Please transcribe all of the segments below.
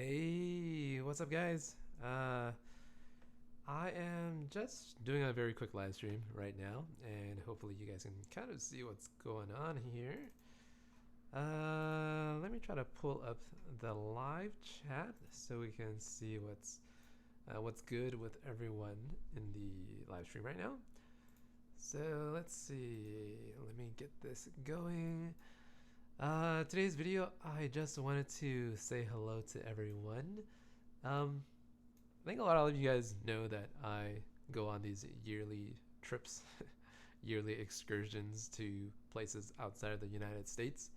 Hey, what's up, guys? I am just doing a very quick live stream right now, and hopefully, you guys can kind of see what's going on here. Let me try to pull up the live chat so we can see what's good with everyone in the live stream right now. So let's see. Let me get this going. Today's video, I just wanted to say hello to everyone. I think a lot of you guys know that I go on these yearly trips, yearly excursions to places outside of the United States.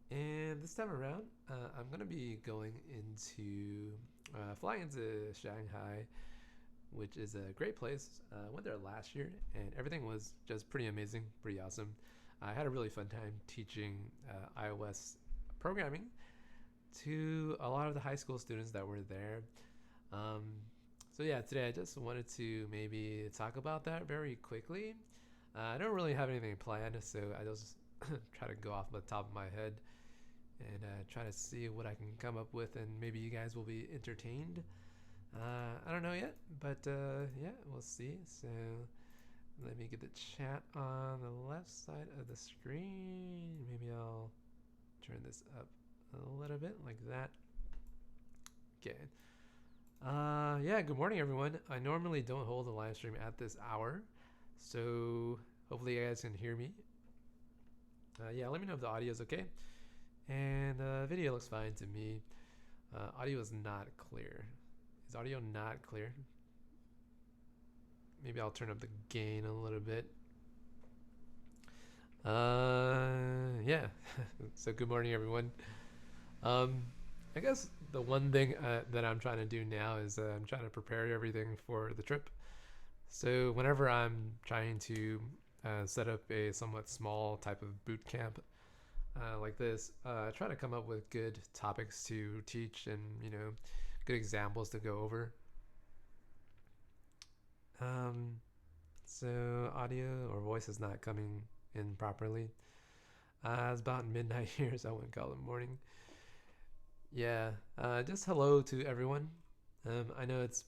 And this time around, I'm going to be going flying into Shanghai, which is a great place. I went there last year, and everything was just pretty amazing, pretty awesome. I had a really fun time teaching iOS programming to a lot of the high school students that were there. Um, so yeah, today I just wanted to maybe talk about that very quickly. I don't really have anything planned, so I just try to go off the top of my head and try to see what I can come up with, and maybe you guys will be entertained. I don't know yet, but yeah, we'll see. So let me get the chat on the left side of the screen. Maybe I'll turn this up a little bit like that. Okay. Yeah, good morning, everyone. I normally don't hold a live stream at this hour, so hopefully you guys can hear me. Yeah, let me know if the audio is okay. And video looks fine to me. Audio is not clear. Is audio not clear? Maybe I'll turn up the gain a little bit. Yeah. So good morning, everyone. I guess the one thing that I'm trying to do now is I'm trying to prepare everything for the trip. So whenever I'm trying to set up a somewhat small type of boot camp like this, I try to come up with good topics to teach and good examples to go over. So audio or voice is not coming in properly. It's about midnight here, so I wouldn't call it morning. Yeah, just hello to everyone. I know it's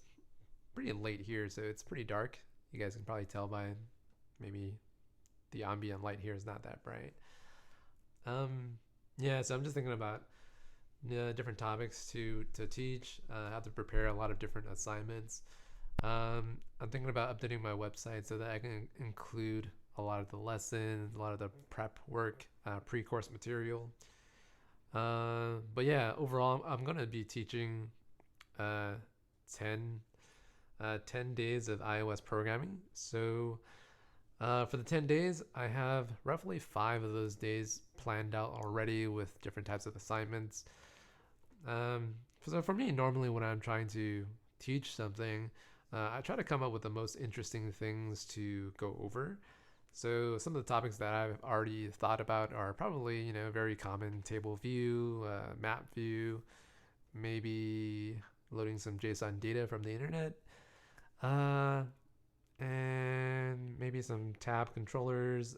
pretty late here, so it's pretty dark. You guys can probably tell by maybe the ambient light here is not that bright. Yeah, so I'm just thinking about different topics to teach. I have to prepare a lot of different assignments. I'm thinking about updating my website so that I can include a lot of the lessons, a lot of the prep work, pre-course material. But yeah, overall, I'm going to be teaching uh, 10, 10 days of iOS programming. So for the 10 days, I have roughly 5 of those days planned out already with different types of assignments. So for me, normally when I'm trying to teach something, I try to come up with the most interesting things to go over. So some of the topics that I've already thought about are probably very common: table view, map view, maybe loading some JSON data from the internet, uh, and maybe some tab controllers,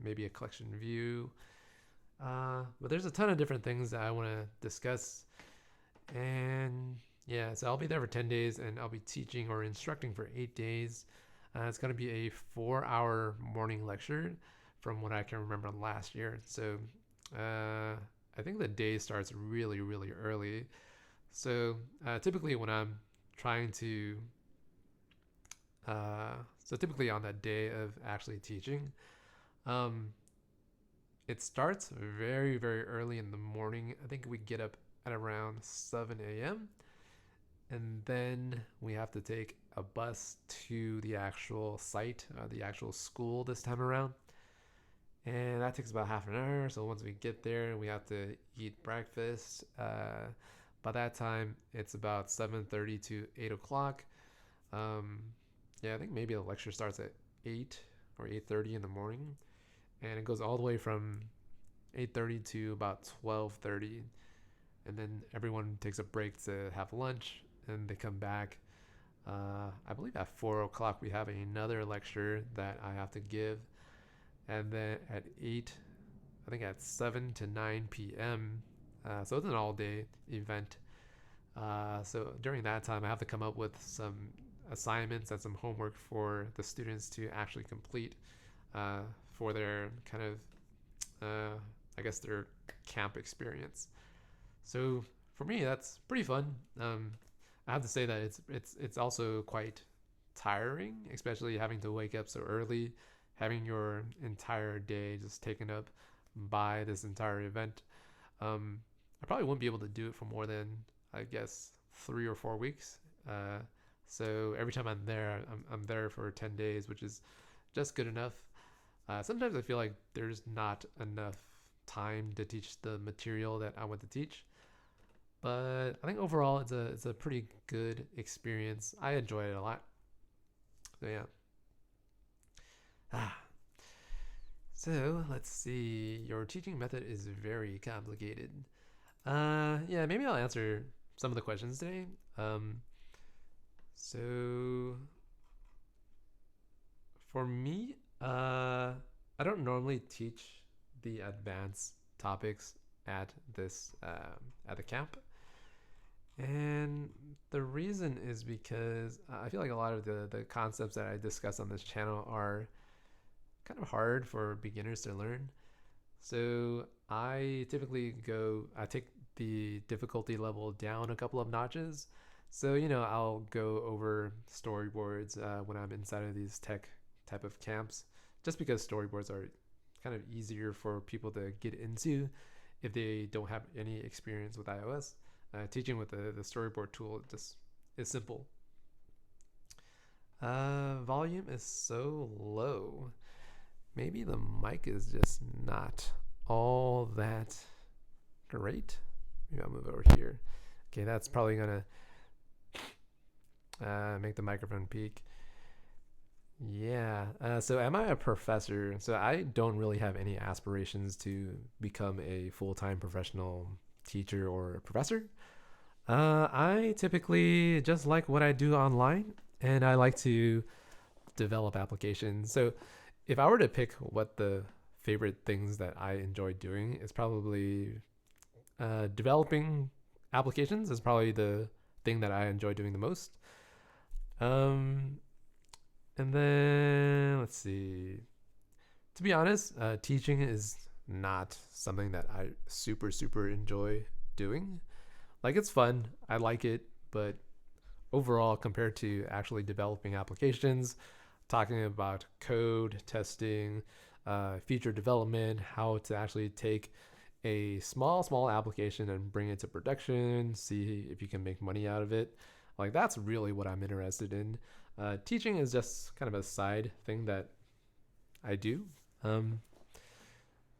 maybe a collection view. But there's a ton of different things that I want to discuss, and yeah, so I'll be there for 10 days, and I'll be teaching or instructing for 8 days. It's going to be a 4-hour morning lecture from what I can remember last year. So I think the day starts really, really early. So typically when I'm trying to, so typically on that day of actually teaching, um, it starts very, very early in the morning. I think we get up at around 7 a.m. And then we have to take a bus to the actual site, the actual school this time around. And that takes about half an hour. So once we get there, we have to eat breakfast. By that time, it's about 7:30 to 8 o'clock. Um, yeah, I think maybe the lecture starts at 8 or 8:30 in the morning. And it goes all the way from 8:30 to about 12:30. And then everyone takes a break to have lunch, and they come back. I believe at 4 o'clock we have another lecture that I have to give. And then at 8, I think at 7 to 9 p.m. So it's an all day event. So during that time, I have to come up with some assignments and some homework for the students to actually complete uh, for their kind of, I guess, their camp experience. So for me, that's pretty fun. I have to say that it's also quite tiring, especially having to wake up so early, having your entire day just taken up by this entire event. I probably wouldn't be able to do it for more than, I guess, 3 or 4 weeks. Uh, so every time I'm there, I'm there for 10 days, which is just good enough. Sometimes I feel like there's not enough time to teach the material that I want to teach. But I think overall it's a pretty good experience. I enjoy it a lot. So yeah. Ah. So let's see. Your teaching method is very complicated. Yeah, maybe I'll answer some of the questions today. So for me, I don't normally teach the advanced topics at this at the camp, and the reason is because I feel like a lot of the concepts that I discuss on this channel are kind of hard for beginners to learn. So I typically I take the difficulty level down a couple of notches. So, I'll go over storyboards when I'm inside of these tech type of camps, just because storyboards are kind of easier for people to get into if they don't have any experience with iOS. Teaching with the storyboard tool just is simple. Volume is so low. Maybe the mic is just not all that great. Maybe I'll move over here. Okay, that's probably gonna make the microphone peak. Yeah. So am I a professor? So I don't really have any aspirations to become a full-time professional teacher or professor. I typically just like what I do online, and I like to develop applications. So if I were to pick what the favorite things that I enjoy doing, it's probably developing applications is probably the thing that I enjoy doing the most. And then let's see. To be honest, teaching is not something that I super enjoy doing. Like, it's fun, I like it, but overall, compared to actually developing applications, talking about code, testing, feature development, how to actually take a small application and bring it to production, see if you can make money out of it. Like, that's really what I'm interested in. Teaching is just kind of a side thing that I do.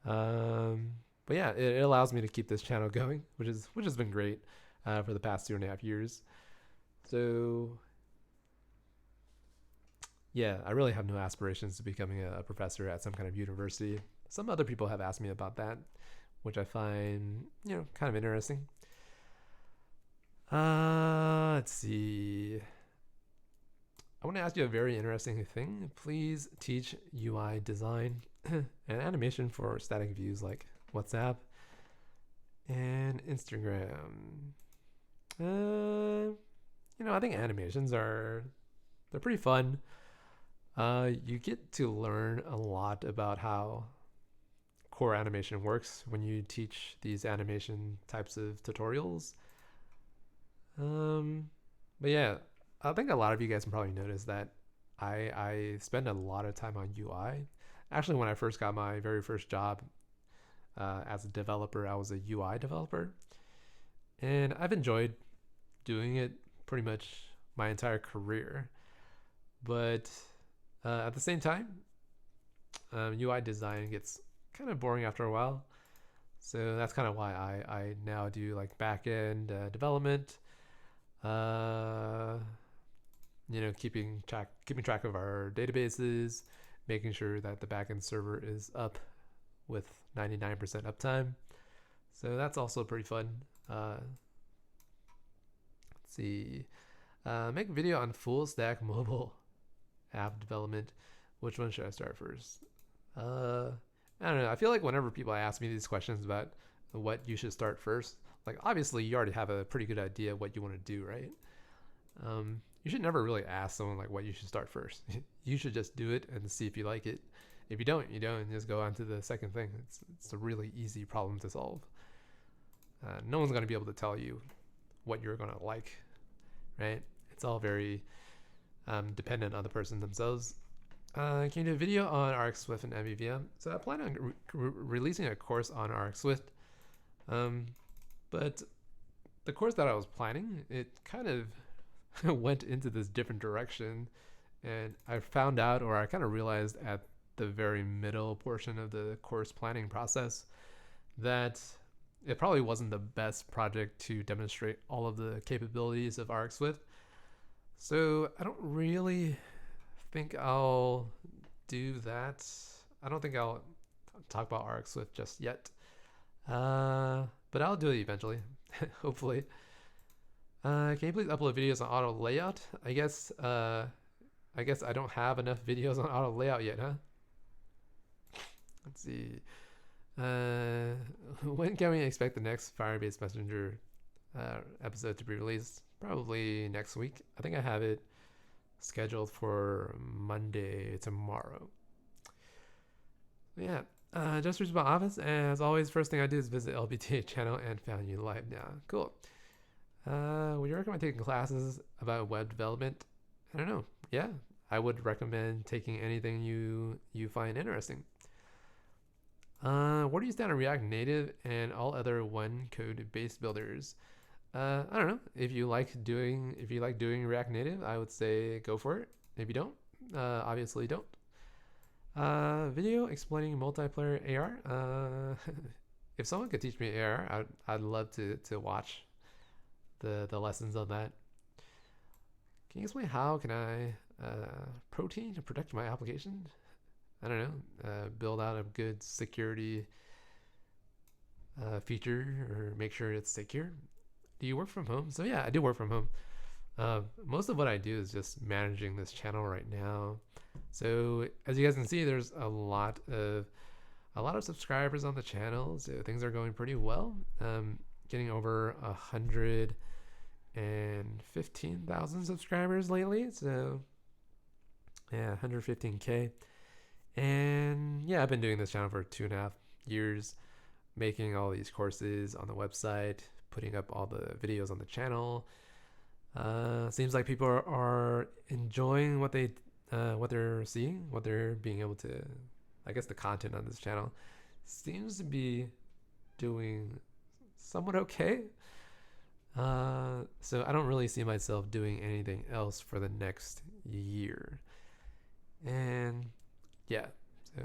But yeah, it allows me to keep this channel going, which has been great for the past 2.5 years. So yeah, I really have no aspirations to becoming a professor at some kind of university. Some other people have asked me about that, which I find, kind of interesting. Let's see. I want to ask you a very interesting thing. Please teach UI design and animation for static views like WhatsApp and Instagram. I think animations they're pretty fun. You get to learn a lot about how core animation works when you teach these animation types of tutorials. But yeah, I think a lot of you guys can probably notice that I spend a lot of time on UI. Actually, when I first got my very first job as a developer, I was a UI developer, and I've enjoyed doing it pretty much my entire career. But at the same time, UI design gets kind of boring after a while. So that's kind of why I now do like backend development. Keeping track of our databases, making sure that the backend server is up with 99% uptime. So that's also pretty fun. Let's see. Make a video on full stack mobile app development. Which one should I start first? I don't know. I feel like whenever people ask me these questions about what you should start first. Like obviously you already have a pretty good idea of what you want to do, right? You should never really ask someone like what you should start first. You should just do it and see if you like it. If you don't, you don't. Just go on to the second thing. It's a really easy problem to solve. No one's going to be able to tell you what you're going to like, right? It's all very dependent on the person themselves. Can you do a video on Arc Swift and MVVM? So I plan on releasing a course on Arc Swift, but the course that I was planning, it kind of went into this different direction, and I found out, or I kind of realized at the very middle portion of the course planning process, that it probably wasn't the best project to demonstrate all of the capabilities of Arc Swift. So I don't really think I'll do that. I don't think I'll talk about Arc Swift just yet, but I'll do it eventually, hopefully. Can you please upload videos on auto layout? I guess I don't have enough videos on auto layout yet, huh? Let's see. When can we expect the next Firebase Messenger episode to be released? Probably next week. I think I have it scheduled for Monday, tomorrow. Yeah. Just reached my office, and as always, first thing I do is visit LBTA channel and found you live now. Cool. Would you recommend taking classes about web development? I don't know. Yeah, I would recommend taking anything you find interesting. Where do you stand on React Native and all other one code based builders? I don't know. If you like doing React Native, I would say go for it. If you don't, obviously don't. Video explaining multiplayer AR. If someone could teach me AR, I'd love to watch the lessons on that. Can you explain how can I protein to protect my application? I don't know. Build out a good security feature or make sure it's secure. Do you work from home? So yeah, I do work from home. Most of what I do is just managing this channel right now. So as you guys can see, there's a lot of subscribers on the channel. So things are going pretty well. Getting over 115,000 subscribers lately. So yeah, 115K. And yeah, I've been doing this channel for 2.5 years, making all these courses on the website, putting up all the videos on the channel. Seems like people are enjoying what they're seeing, what they're being able to, I guess the content on this channel seems to be doing somewhat okay. So I don't really see myself doing anything else for the next year. And yeah, so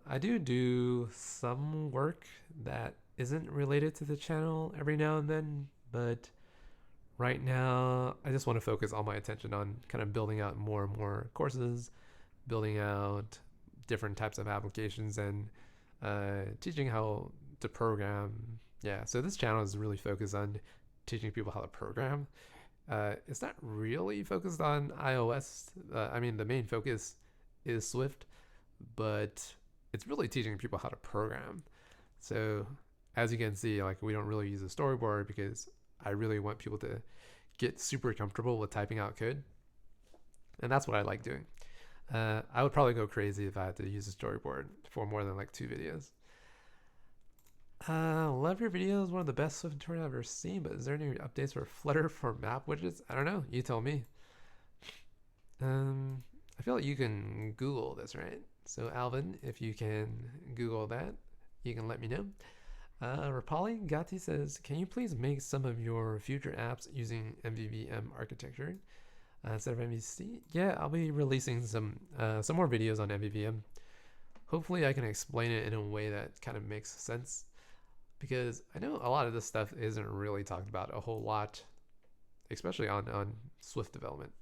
I do some work that isn't related to the channel every now and then, but right now I just want to focus all my attention on kind of building out more and more courses, building out different types of applications, and teaching how to program. Yeah, so this channel is really focused on teaching people how to program. It's not really focused on iOS. I mean, the main focus is Swift, but it's really teaching people how to program. So as you can see, like we don't really use a storyboard because I really want people to get super comfortable with typing out code. And that's what I like doing. I would probably go crazy if I had to use a storyboard for more than like 2 videos. Love your videos. One of the best Swift tutorials I've ever seen, but is there any updates for Flutter for map widgets? I don't know. You tell me. I feel like you can Google this, right? So Alvin, if you can Google that, you can let me know. Rapali Gatti says, can you please make some of your future apps using MVVM architecture instead of MVC? Yeah, I'll be releasing some more videos on MVVM. Hopefully I can explain it in a way that kind of makes sense, because I know a lot of this stuff isn't really talked about a whole lot, especially on Swift development.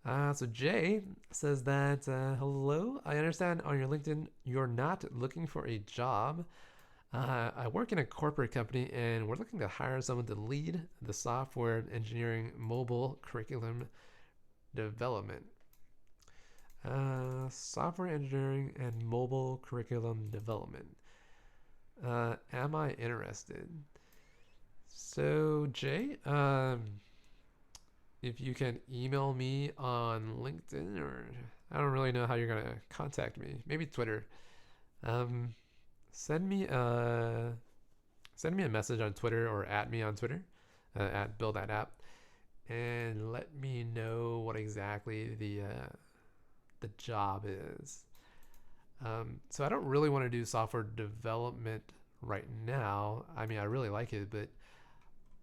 So Jay says that, hello, I understand on your LinkedIn you're not looking for a job. I work in a corporate company and we're looking to hire someone to lead the software engineering mobile curriculum development. Software engineering and mobile curriculum development. Am I interested? So, Jay, if you can email me on LinkedIn, or I don't really know how you're gonna contact me. Maybe Twitter. Um, send me a send me a message on Twitter or at me on Twitter at build that app, and let me know what exactly the job is. So I don't really want to do software development right now. I mean, I really like it, but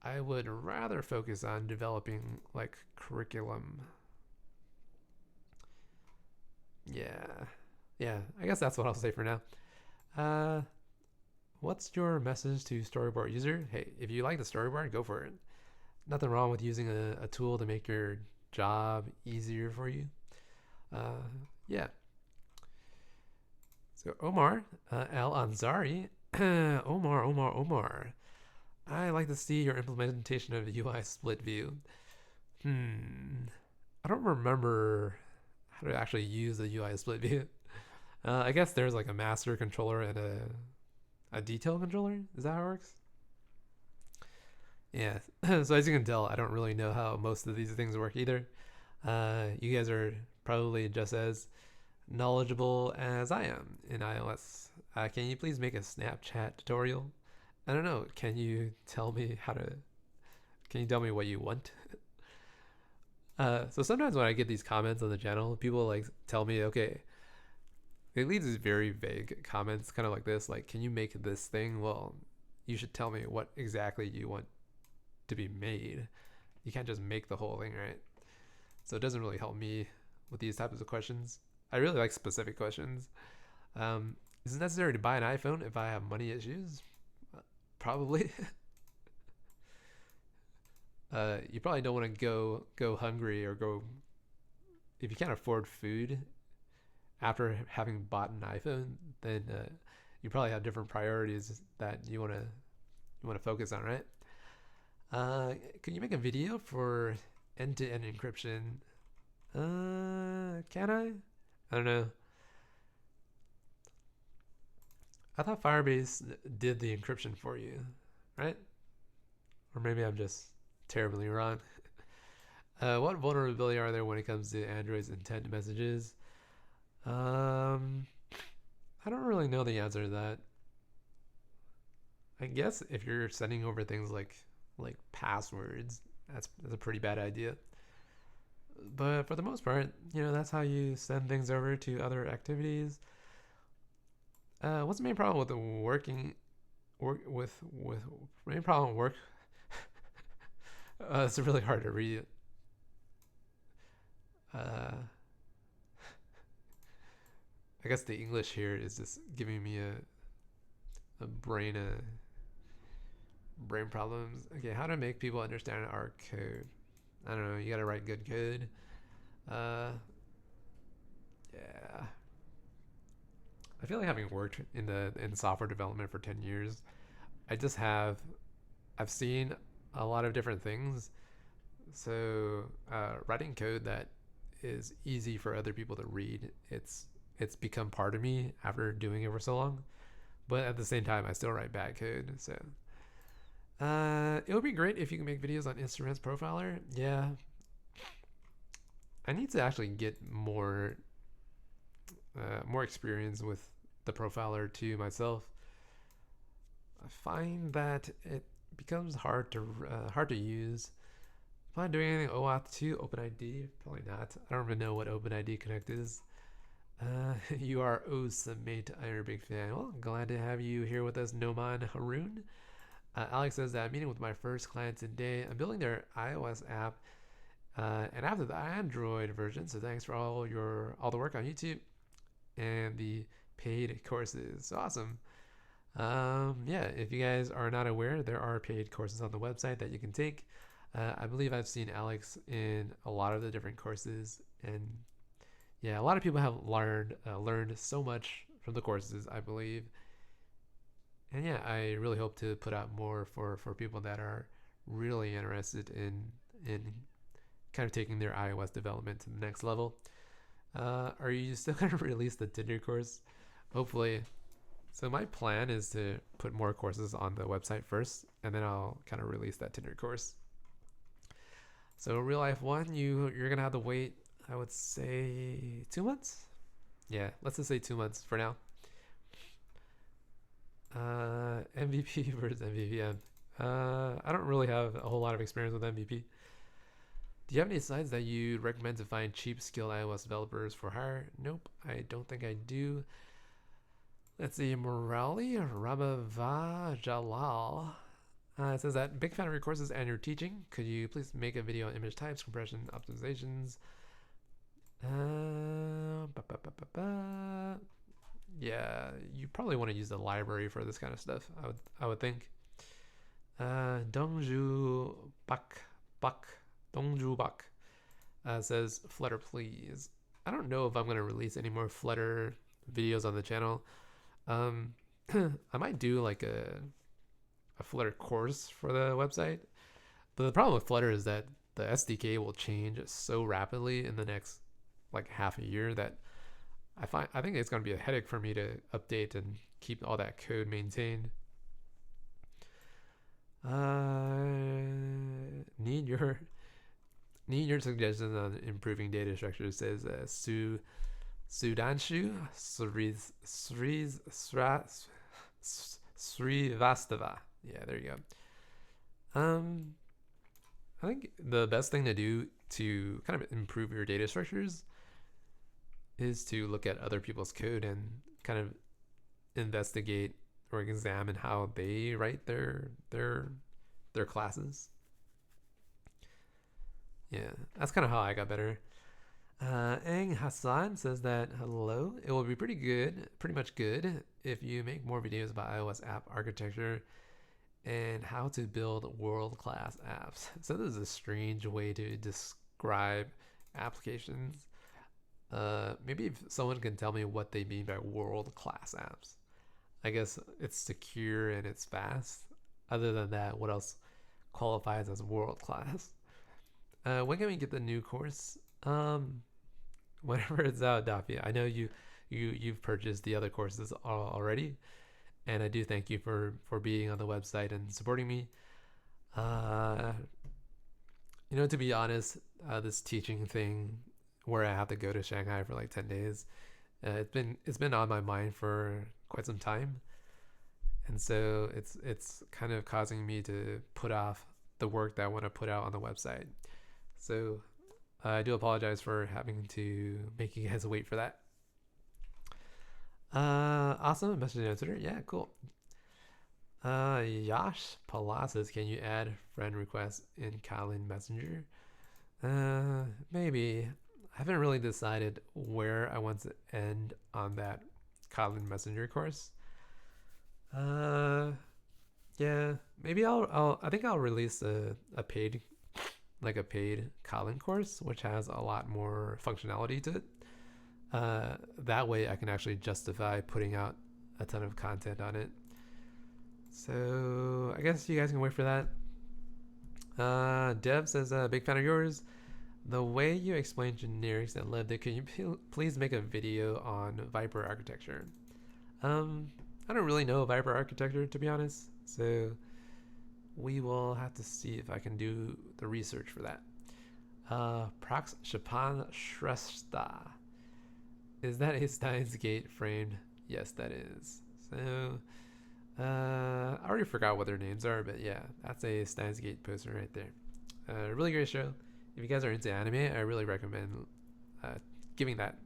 I would rather focus on developing like curriculum. Yeah. Yeah, I guess that's what I'll say for now. Uh, what's your message to storyboard user? Hey, if you like the storyboard, go for it. Nothing wrong with using a tool to make your job easier for you. Uh, yeah. So Omar, Al Ansari, Omar. I like to see your implementation of the UI split view. I don't remember how to actually use the UI split view. I guess there's like a master controller and a detail controller. Is that how it works? Yeah. So as you can tell, I don't really know how most of these things work either. You guys are probably just as knowledgeable as I am in iOS. Can you please make a Snapchat tutorial? I don't know. Can you tell me how to? Can you tell me what you want? So sometimes when I get these comments on the channel, people like tell me, okay, they leave these very vague comments, kind of like this, like, can you make this thing? Well, you should tell me what exactly you want to be made. You can't just make the whole thing, right? So it doesn't really help me with these types of questions. I really like specific questions. Is it necessary to buy an iPhone if I have money issues? Probably. You probably don't want to go hungry or go if you can't afford food after having bought an iPhone. Then you probably have different priorities that you want to focus on, right? Can you make a video for end-to-end encryption? Can I? I don't know. I thought Firebase did the encryption for you, right? Or maybe I'm just terribly wrong. What vulnerability are there when it comes to Android's intent messages? I don't really know the answer to that. I guess if you're sending over things like passwords, that's a pretty bad idea. But for the most part, that's how you send things over to other activities. What's the main problem with the work with main problem work? It's really hard to read. I guess the English here is just giving me a brain problems. Okay, how to make people understand our code? I don't know. You gotta write good code. Uh, yeah. I feel like having worked in software development for 10 years, I just I've seen a lot of different things. So writing code that is easy for other people to read, it's become part of me after doing it for so long. But at the same time, I still write bad code. So it would be great if you can make videos on Instruments Profiler. Yeah, I need to actually get more experience with the profiler to myself. I find that it becomes hard to use. Am I doing anything OAuth 2 OpenID? Probably not. I don't even know what OpenID Connect is. You are awesome, mate. I'm a big fan. Well, glad to have you here with us, Noman Haroon. Alex says that I'm meeting with my first client today. I'm building their iOS app, and after the Android version. So thanks for all the work on YouTube and the paid courses. Awesome. Yeah, if you guys are not aware, there are paid courses on the website that you can take. I believe I've seen Alex in a lot of the different courses, and yeah, a lot of people have learned so much from the courses, I believe. And yeah, I really hope to put out more for people that are really interested in kind of taking their iOS development to the next level. Are you still gonna release the Tinder course? Hopefully. So my plan is to put more courses on the website first, and then I'll kind of release that Tinder course. So real life one, you're gonna have to wait. I would say 2 months. Yeah, let's just say 2 months for now. MVP versus MVVM. I don't really have a whole lot of experience with MVP. Do you have any sites that you'd recommend to find cheap, skilled iOS developers for hire? Nope, I don't think I do. Let's see, Morali Rabava Jalal. It says that big fan of your courses and your teaching. Could you please make a video on image types, compression, optimizations? Yeah, you probably want to use the library for this kind of stuff. I would think. Dongju Bak says Flutter please. I don't know if I'm gonna release any more Flutter videos on the channel. I might do like a Flutter course for the website, but the problem with Flutter is that the SDK will change so rapidly in the next like half a year that I think it's going to be a headache for me to update and keep all that code maintained. Need your suggestions on improving data structures, says Sudanshu Srivastava. Yeah, there you go. I think the best thing to do to kind of improve your data structures is to look at other people's code and kind of investigate or examine how they write their classes. Yeah, that's kind of how I got better. Ang Hassan says that hello, it will be pretty much good if you make more videos about iOS app architecture and how to build world-class apps. So this is a strange way to describe applications. Maybe if someone can tell me what they mean by world-class apps. I guess it's secure and it's fast. Other than that, what else qualifies as world-class? When can we get the new course? Whenever it's out, Dafi. I know you've purchased the other courses already, and I do thank you for being on the website and supporting me. To be honest, this teaching thing where I have to go to Shanghai for like 10 days, it's been on my mind for quite some time, and so it's kind of causing me to put off the work that I want to put out on the website. So I do apologize for having to make you guys wait for that. Awesome. Message on Twitter. Yeah, cool. Yash Palacios, can you add friend requests in Kylin Messenger? Maybe. I haven't really decided where I want to end on that Kylin Messenger course. Yeah, maybe I think I'll release a paid Kotlin course, which has a lot more functionality to it. That way I can actually justify putting out a ton of content on it. So I guess you guys can wait for that. Dev says, big fan of yours. The way you explain generics and libd, can you please make a video on Viper architecture? I don't really know Viper architecture, to be honest, so we will have to see if I can do the research for that. Prox Shapan Shrestha. Is that a Steins Gate framed? Yes, that is. So, I already forgot what their names are, but yeah, that's a Steins Gate poster right there. Really great show. If you guys are into anime, I really recommend giving that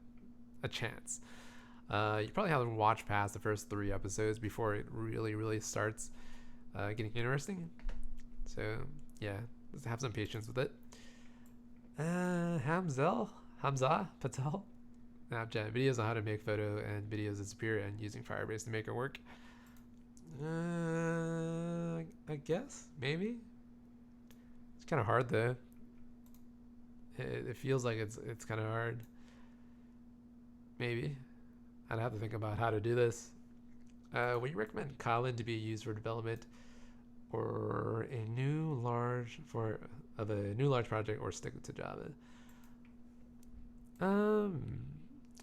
a chance. You probably have to watch past the first 3 episodes before it really starts getting interesting. So yeah, just have some patience with it. Hamza Patel. Snapchat videos on how to make photo and videos disappear and using Firebase to make it work. I guess maybe. It's kind of hard though. It feels like it's kind of hard. Maybe I'd have to think about how to do this. Would you recommend Kotlin to be used for development or a new large project, or stick to Java?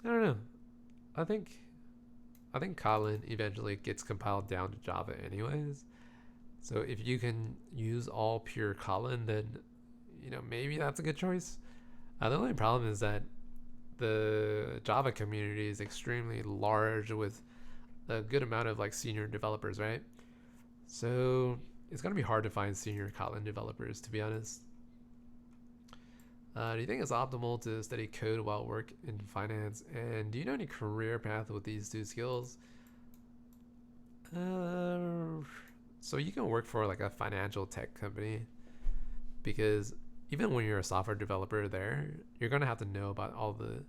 I don't know. I think I think Kotlin eventually gets compiled down to Java anyways. So if you can use all pure Kotlin, then maybe that's a good choice. The only problem is that the Java community is extremely large with a good amount of like senior developers, right? So it's gonna be hard to find senior Kotlin developers, to be honest. Do you think it's optimal to study code while work in finance? And do you know any career path with these two skills? Uh, so you can work for like a financial tech company because even when you're a software developer there, you're gonna have to know about all the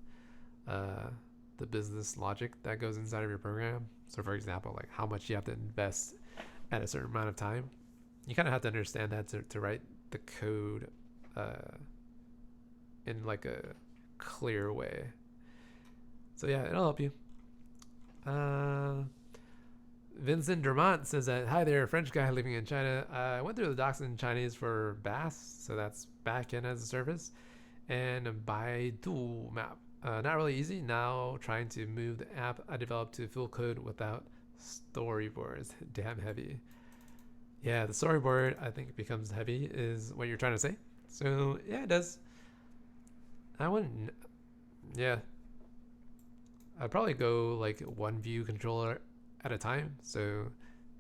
business logic that goes inside of your program. So for example, like how much you have to invest at a certain amount of time. You kind of have to understand that to write the code in like a clear way. So yeah, it'll help you. Uh, Vincent Dermont says that, hi there, French guy living in China. I went through the docs in Chinese for BAS, so that's Backend as a Service, and Baidu Map. Not really easy. Now trying to move the app I developed to full code without storyboards. Damn heavy. Yeah, the storyboard I think becomes heavy is what you're trying to say. So yeah, it does. I wouldn't. Yeah, I'd probably go like one view controller at a time. So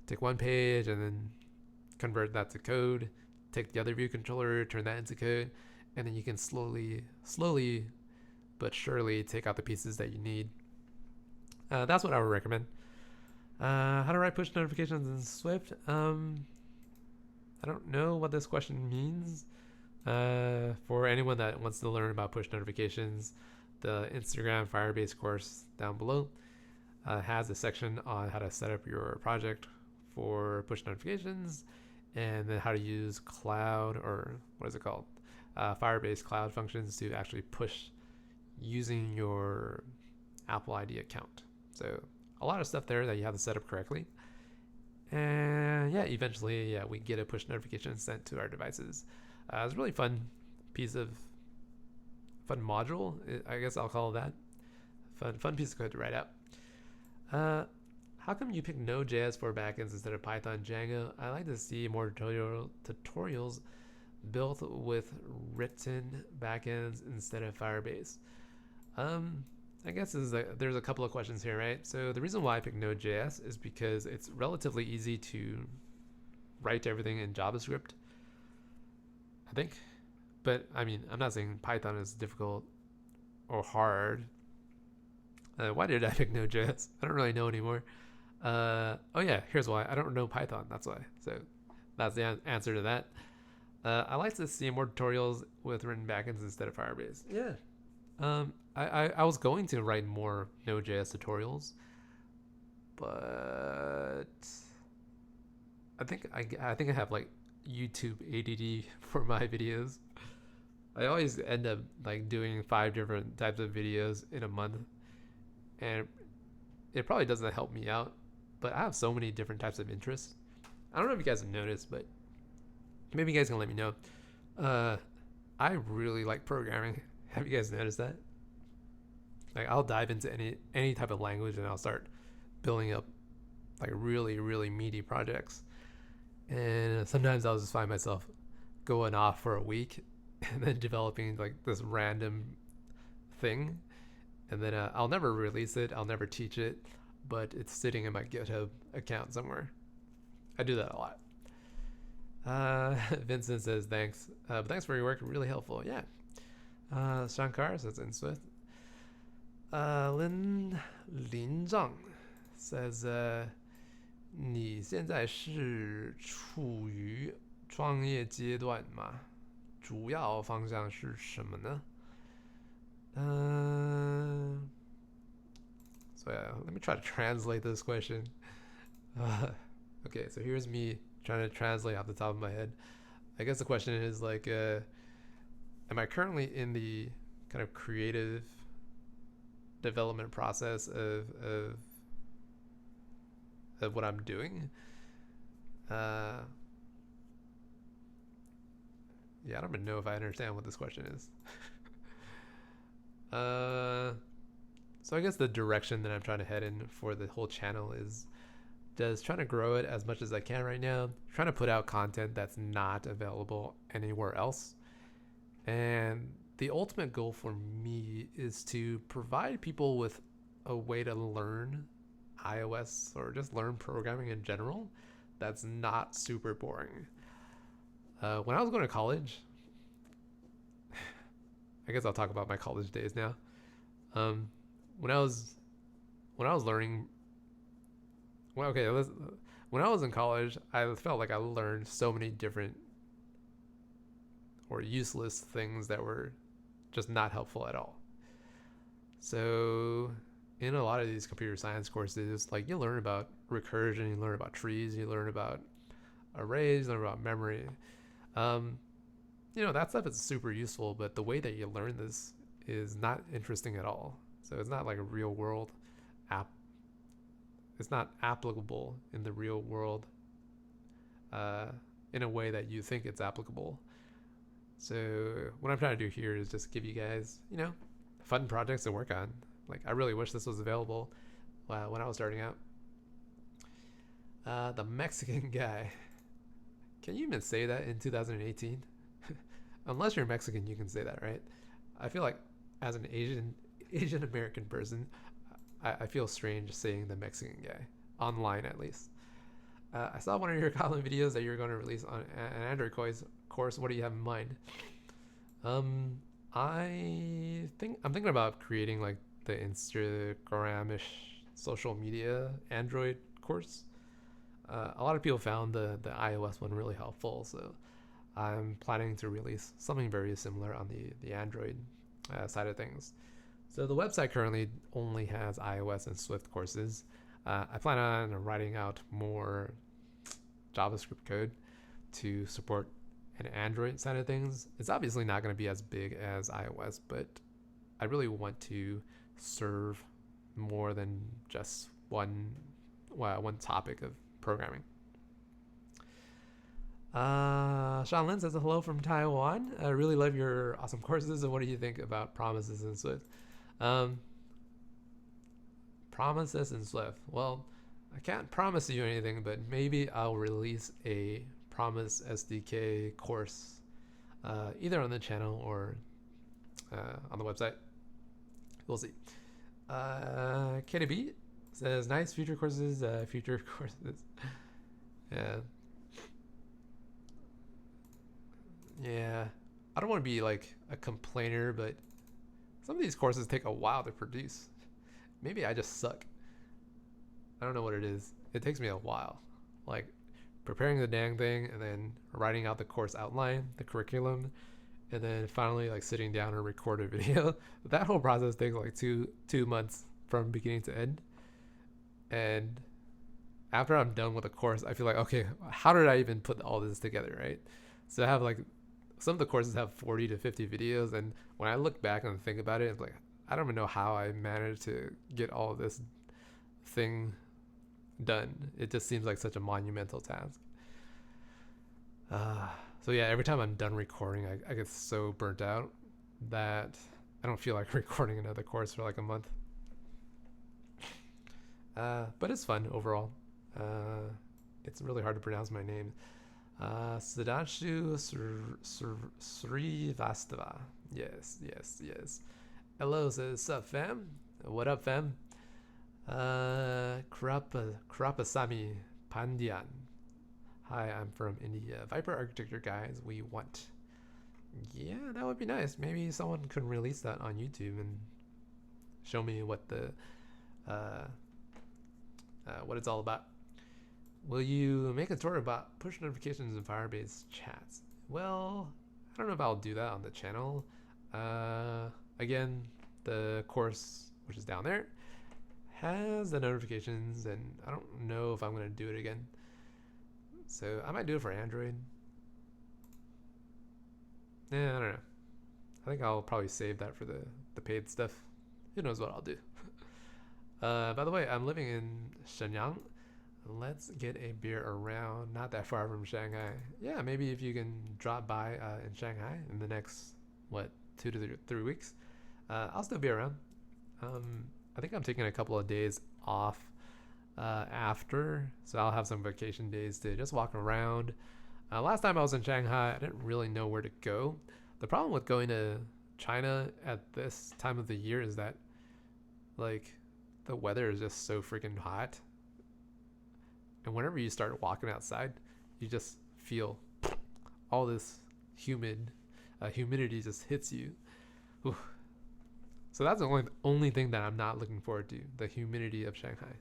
take one page and then convert that to code. Take the other view controller, turn that into code, and then you can slowly but surely take out the pieces that you need. That's what I would recommend. How to write push notifications in Swift? I don't know what this question means. For anyone that wants to learn about push notifications, the Instagram Firebase course down below has a section on how to set up your project for push notifications, and then how to use cloud, or what is it called? Firebase cloud functions to actually push using your Apple ID account. So a lot of stuff there that you have to set up correctly. And yeah, eventually, we get a push notification sent to our devices. It's a really fun module. I guess I'll call it that. Fun piece of code to write out. How come you pick Node.js for backends instead of Python Django? I like to see more tutorials built with written backends instead of Firebase. I guess there's a couple of questions here, right? So the reason why I picked Node.js is because it's relatively easy to write everything in JavaScript, I think. But I mean, I'm not saying Python is difficult or hard. Why did I pick Node.js? I don't really know anymore. Oh yeah, here's why. I don't know Python. That's why. So that's the answer to that. I like to see more tutorials with written backends instead of Firebase. Yeah. I was going to write more Node.js tutorials, but I think I have like YouTube ADD for my videos. I always end up like doing 5 different types of videos in a month, and it probably doesn't help me out. But I have so many different types of interests. I don't know if you guys have noticed, but maybe you guys can let me know. I really like programming. Have you guys noticed that? Like I'll dive into any type of language and I'll start building up like really meaty projects. And sometimes I'll just find myself going off for a week and then developing like this random thing, and then I'll never release it, I'll never teach it, but it's sitting in my GitHub account somewhere. I do that a lot. Vincent says thanks, but thanks for your work, really helpful. Yeah. Shankar says in Swift. Lin Zhang says 你现在是处于创业阶段吗？主要方向是什么呢？ So yeah, let me try to translate this question. Okay, so here's me trying to translate off the top of my head. I guess the question is like, am I currently in the kind of creative development process of what I'm doing? Yeah, I don't even know if I understand what this question is. So So I guess the direction that I'm trying to head in for the whole channel is just trying to grow it as much as I can right now, trying to put out content that's not available anywhere else. And the ultimate goal for me is to provide people with a way to learn iOS or just learn programming in general that's not super boring. When I was going to college, I guess I'll talk about my college days now. When I was learning, when I was in college, I felt like I learned so many different or useless things that were just not helpful at all. So in a lot of these computer science courses, like you learn about recursion, you learn about trees, you learn about arrays, you learn about memory. That stuff is super useful, but the way that you learn this is not interesting at all. So it's not like a real world app. It's not applicable in the real world in a way that you think it's applicable. So what I'm trying to do here is just give you guys, fun projects to work on. Like I really wish this was available when I was starting out. The Mexican guy. Can you even say that in 2018? Unless you're Mexican, you can say that, right? I feel like as an Asian American person, I feel strange saying the Mexican guy online, at least. I saw one of your Kotlin videos that you're going to release on an Android course. What do you have in mind? I'm thinking about creating like the Instagram-ish social media Android course. A lot of people found the iOS one really helpful, so I'm planning to release something very similar on the Android side of things. So the website currently only has iOS and Swift courses. I plan on writing out more JavaScript code to support an Android side of things. It's obviously not going to be as big as iOS, but I really want to serve more than just one topic of programming. Sean Lin says hello from Taiwan. I really love your awesome courses. And what do you think about promises in Swift? Promises in Swift. Well, I can't promise you anything, but maybe I'll release a Promise SDK course either on the channel or on the website. We'll see. KDB says nice future courses. Yeah. I don't want to be like a complainer, but some of these courses take a while to produce. Maybe I just suck. I don't know what it is. It takes me a while. Like preparing the dang thing and then writing out the course outline, the curriculum, and then finally like sitting down and record a video. That whole process takes like two months from beginning to end. And after I'm done with the course, I feel like, okay, how did I even put all this together, right? So I have like, some of the courses have 40 to 50 videos, and when I look back and think about it, it's like, I don't even know how I managed to get all of this thing done. It just seems like such a monumental task. So yeah, every time I'm done recording, I get so burnt out that I don't feel like recording another course for like a month. But it's fun overall. It's really hard to pronounce my name. Sudhanshu Srivastava. Yes. Hello, says, sup fam? What up fam? Krapasamy Pandyan. Hi, I'm from India. Viper Architecture guys, we want. Yeah, that would be nice. Maybe someone could release that on YouTube and show me what what it's all about. Will you make a tutorial about push notifications in Firebase chats? Well, I don't know if I'll do that on the channel. Again, the course, which is down there, has the notifications, and I don't know if I'm going to do it again. So I might do it for Android. Yeah, I don't know. I think I'll probably save that for the paid stuff. Who knows what I'll do. By the way, I'm living in Shenyang. Let's get a beer around, not that far from Shanghai. Yeah, maybe if you can drop by in Shanghai in the next, 2 to 3 weeks. I'll still be around. I think I'm taking a couple of days off after, so I'll have some vacation days to just walk around. Last time I was in Shanghai, I didn't really know where to go. The problem with going to China at this time of the year is that, like, the weather is just so freaking hot, and whenever you start walking outside, you just feel all this humidity just hits you. Oof. So that's the only thing that I'm not looking forward to, the humidity of Shanghai.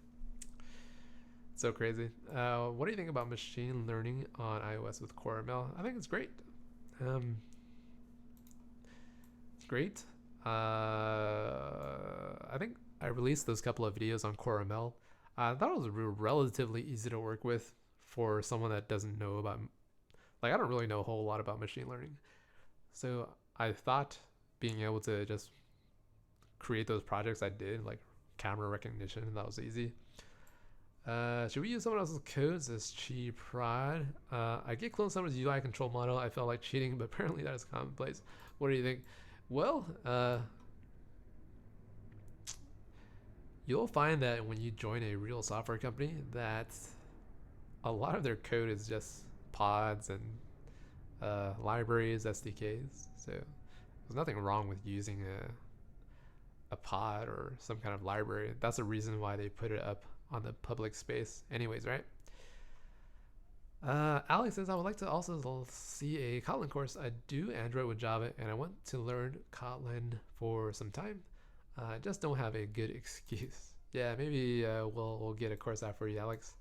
So crazy. What do you think about machine learning on iOS with CoreML? I think it's great. It's great. I think I released those couple of videos on CoreML. I thought it was relatively easy to work with for someone that doesn't know about, like, I don't really know a whole lot about machine learning. So I thought being able to just create those projects I did, like camera recognition, that was easy. Should we use someone else's code? Says Chi Prod. I get clone someone's UI control model. I felt like cheating, but apparently that is commonplace. What do you think? Well, you'll find that when you join a real software company, that a lot of their code is just pods and libraries, SDKs. So there's nothing wrong with using a pod or some kind of library. That's the reason why they put it up on the public space anyways, right? Alex says, I would like to also see a Kotlin course. I do Android with Java, and I want to learn Kotlin for some time. I just don't have a good excuse. Yeah, maybe we'll get a course out for you, Alex.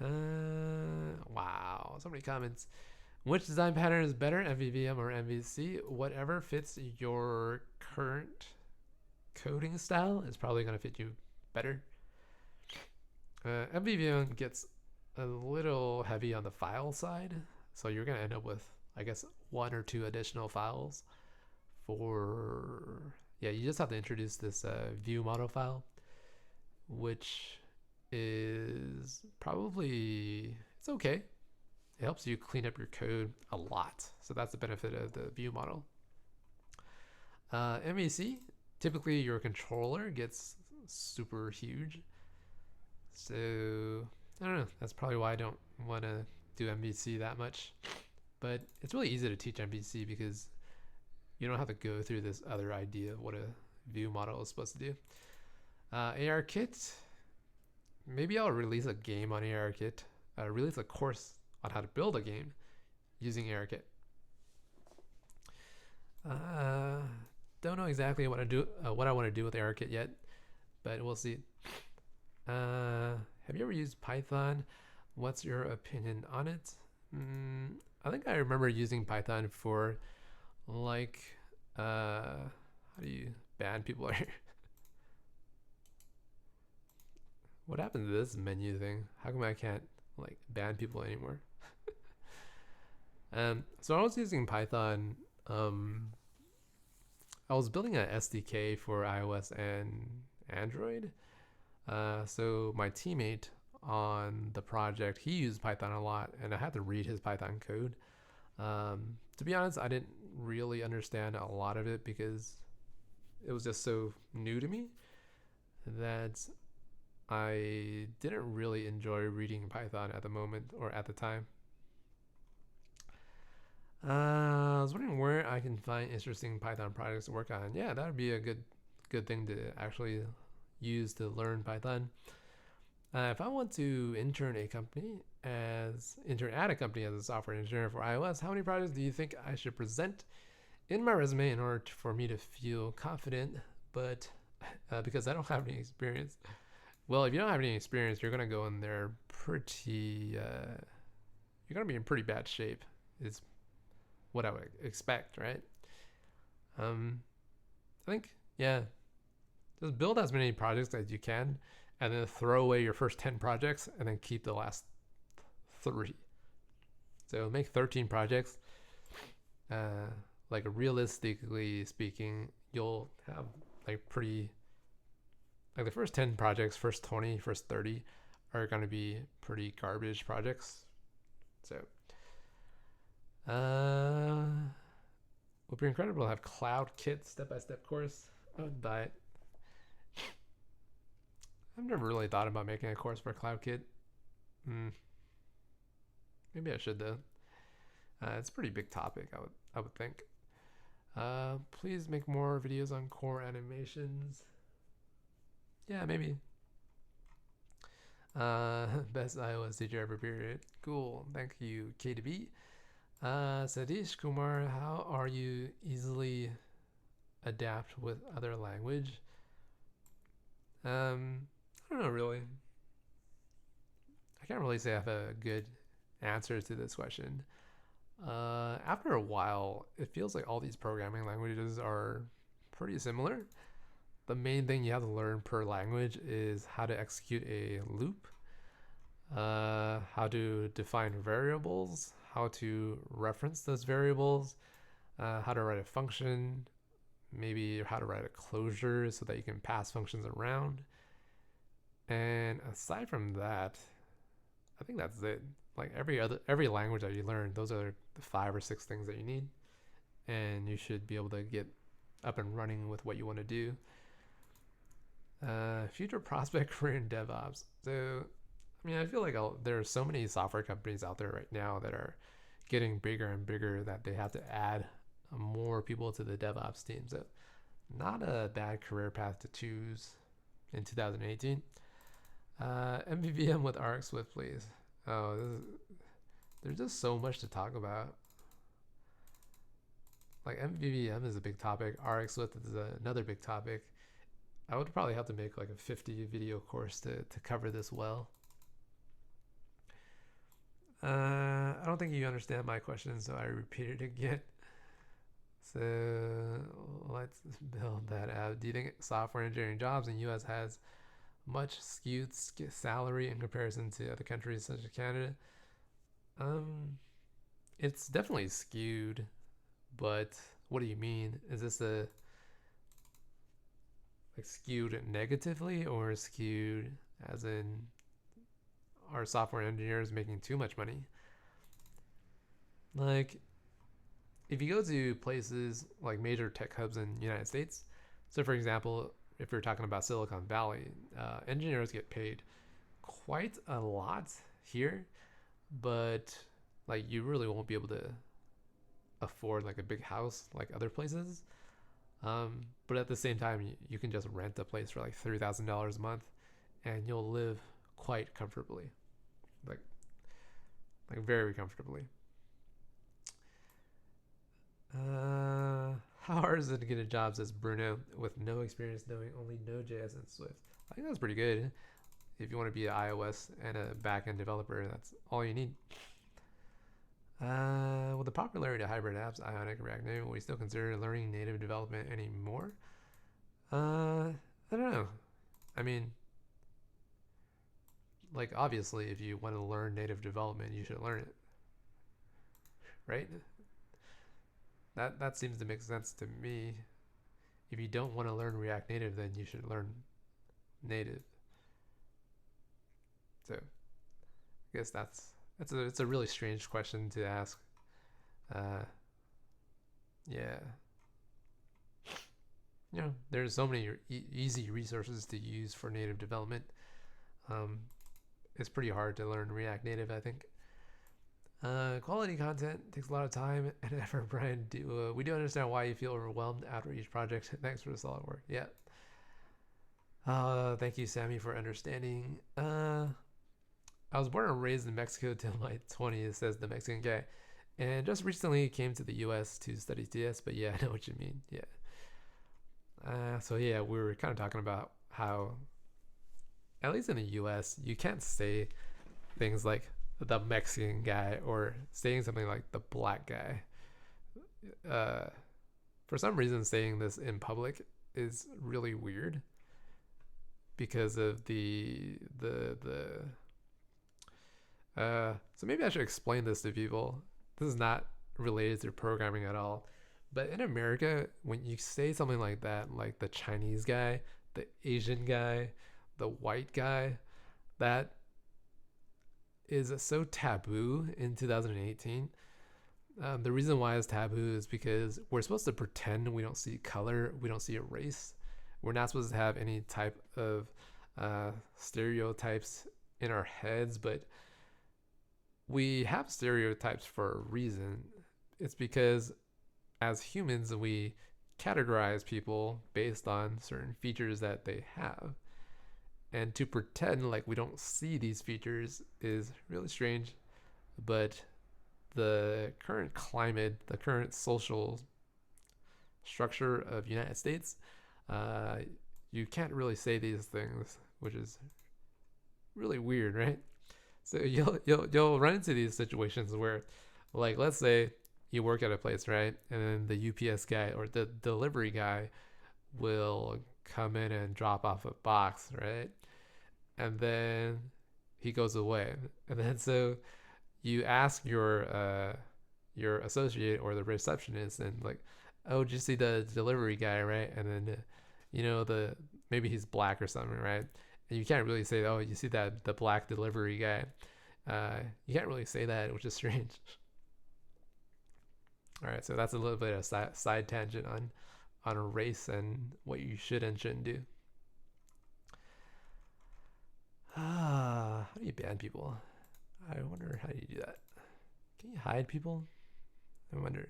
Wow, so many comments. Which design pattern is better, MVVM or MVC? Whatever fits your current coding style is probably going to fit you better. MVVM gets a little heavy on the file side, so you're going to end up with, I guess, 1 or 2 additional files for, yeah, you just have to introduce this view model file, which is probably, it's okay. It helps you clean up your code a lot. So that's the benefit of the view model. MVC, typically your controller gets super huge. So I don't know. That's probably why I don't want to do MVC that much. But it's really easy to teach MVC because you don't have to go through this other idea of what a view model is supposed to do. ARKit, maybe I'll release a game on ARKit. Release a course on how to build a game using ARKit. Don't know exactly what I want to do with ARKit yet, but we'll see. Have you ever used Python? What's your opinion on it? I think I remember using Python for, like, how do you ban people here? What happened to this menu thing? How come I can't, like, ban people anymore? So I was using Python. I was building an SDK for iOS and Android. So my teammate on the project, he used Python a lot, and I had to read his Python code. To be honest, I didn't really understand a lot of it because it was just so new to me that I didn't really enjoy reading Python at the moment or at the time. I was wondering where I can find interesting Python projects to work on. Yeah, that would be a good thing to actually use to learn Python. If I want to intern at a company as a software engineer for iOS, how many projects do you think I should present in my resume in order for me to feel confident? But because I don't have any experience. Well, if you don't have any experience, you're gonna go in there pretty. You're gonna be in pretty bad shape. It's what I would expect, right? I think, yeah, just build as many projects as you can, and then throw away your first 10 projects, and then keep the last 3. So make 13 projects. Like, realistically speaking, you'll have like the first 10 projects, first 20, first 30 are going to be pretty garbage projects. So would be incredible to have CloudKit step-by-step course. I would buy it. I've never really thought about making a course for CloudKit. Maybe I should though. It's a pretty big topic, I would think. Please make more videos on core animations. Yeah, maybe. Best iOS teacher ever, period. Cool. Thank you, K2B. Satish Kumar, how are you easily adapt with other language? I don't know really. I can't really say I have a good answer to this question. After a while, it feels like all these programming languages are pretty similar. The main thing you have to learn per language is how to execute a loop, how to define variables, how to reference those variables, how to write a function, maybe how to write a closure so that you can pass functions around. And aside from that, I think that's it. Like every language that you learn, those are the 5 or 6 things that you need, and you should be able to get up and running with what you want to do. Future prospect career in DevOps. So, I mean, I feel like there are so many software companies out there right now that are getting bigger and bigger that they have to add more people to the DevOps team. So, not a bad career path to choose in 2018. MVVM with Arc Swift, please. Oh, there's just so much to talk about. Like MVVM is a big topic. Arc Swift is another big topic. I would probably have to make like a 50 video course to cover this well. I don't think you understand my question, so I repeat it again. So let's build that out. Do you think software engineering jobs in US has much skewed salary in comparison to other countries such as Canada? It's definitely skewed, but what do you mean? Is this like skewed negatively, or skewed as in are software engineers making too much money? Like, if you go to places like major tech hubs in the United States, so for example, if you're talking about Silicon Valley, engineers get paid quite a lot here, but like you really won't be able to afford like a big house like other places. But at the same time, you can just rent a place for like $3,000 a month, and you'll live quite comfortably, like very comfortably. How hard is it to get a job, says Bruno, with no experience knowing only Node.js and Swift? I think that's pretty good. If you want to be an iOS and a backend developer, that's all you need. With the popularity of hybrid apps, Ionic, React Native, will you still consider learning native development anymore? I don't know. I mean, like obviously, if you want to learn native development, you should learn it, right? That seems to make sense to me. If you don't want to learn React Native, then you should learn native. So, I guess it's a really strange question to ask. Yeah, there's so many easy resources to use for native development. It's pretty hard to learn React Native, I think. Quality content takes a lot of time and effort, Brian. We do understand why you feel overwhelmed after each project. Thanks for the solid work. Yeah. Thank you, Sammy, for understanding. I was born and raised in Mexico till my 20s, says the Mexican guy, and just recently came to the US to study TS, but yeah, I know what you mean. Yeah. So yeah, we were kind of talking about how, at least in the US, you can't say things like the Mexican guy or saying something like the black guy. For some reason, saying this in public is really weird because of so maybe I should explain this to people. This is not related to programming at all. But in America, when you say something like that, like the Chinese guy, the Asian guy, the white guy, that is so taboo in 2018. The reason why it's taboo is because we're supposed to pretend we don't see color, we don't see a race. We're not supposed to have any type of stereotypes in our heads, but we have stereotypes for a reason. It's because as humans, we categorize people based on certain features that they have. And to pretend like we don't see these features is really strange. But the current climate, the current social structure of United States, uh, you can't really say these things, which is really weird, right? So you'll run into these situations where, like, let's say you work at a place, right, and then the UPS guy or the delivery guy will come in and drop off a box, right, and then he goes away, and then so you ask your associate or the receptionist, and like, oh, did you see the delivery guy, right? And then the maybe he's black or something, right? And you can't really say, oh, you see that the black delivery guy. You can't really say that, which is strange. All right, so that's a little bit of side tangent on race and what you should and shouldn't do. How do you ban people? I wonder how you do that. Can you hide people? I wonder.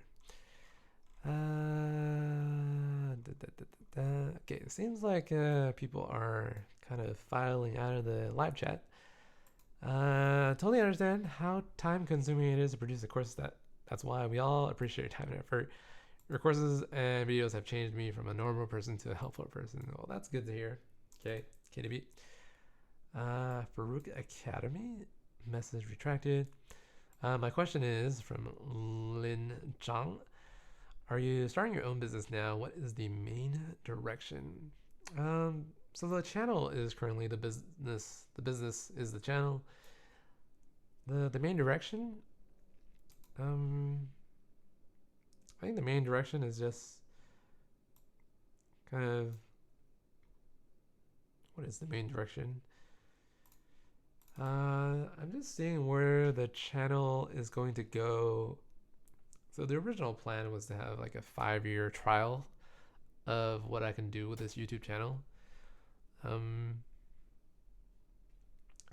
Okay, it seems like people are kind of filing out of the live chat. Totally understand how time consuming it is to produce a course. That's why we all appreciate your time and effort. Your courses and videos have changed me from a normal person to a helpful person. Well, that's good to hear. Okay, KDB. Farouk Academy, message retracted. My question is from Lin Zhang. Are you starting your own business now? What is the main direction? So the channel is currently the business. The business is the channel. The main direction. I think the main direction is just kind of, what is the main direction? I'm just seeing where the channel is going to go. So the original plan was to have like a 5-year trial of what I can do with this YouTube channel. So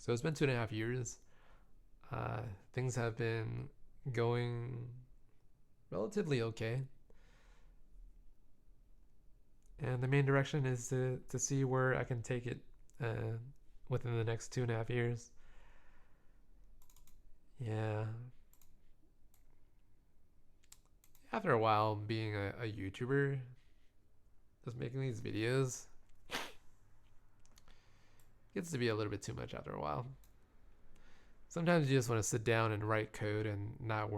it's been 2.5 years. Things have been going relatively okay. And the main direction is to see where I can take it within the next 2.5 years. Yeah. After a while, being a YouTuber, just making these videos, gets to be a little bit too much after a while. Sometimes you just want to sit down and write code and not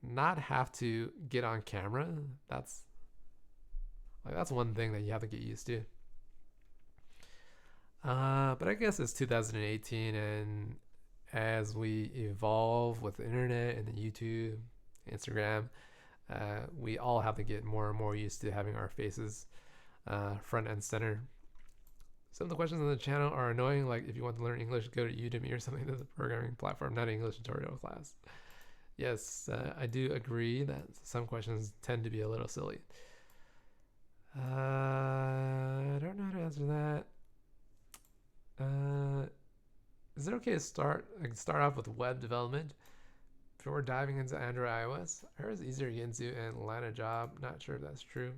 not have to get on camera. That's one thing that you have to get used to. But I guess it's 2018, and as we evolve with the internet and the YouTube, Instagram, we all have to get more and more used to having our faces front and center. Some of the questions on the channel are annoying, like if you want to learn English, go to Udemy or something. That's a programming platform, not an English tutorial class. Yes, I do agree that some questions tend to be a little silly. I don't know how to answer that. Is it okay to start off with web development before diving into Android iOS? I heard it's easier to get into and land a job. Not sure if that's true.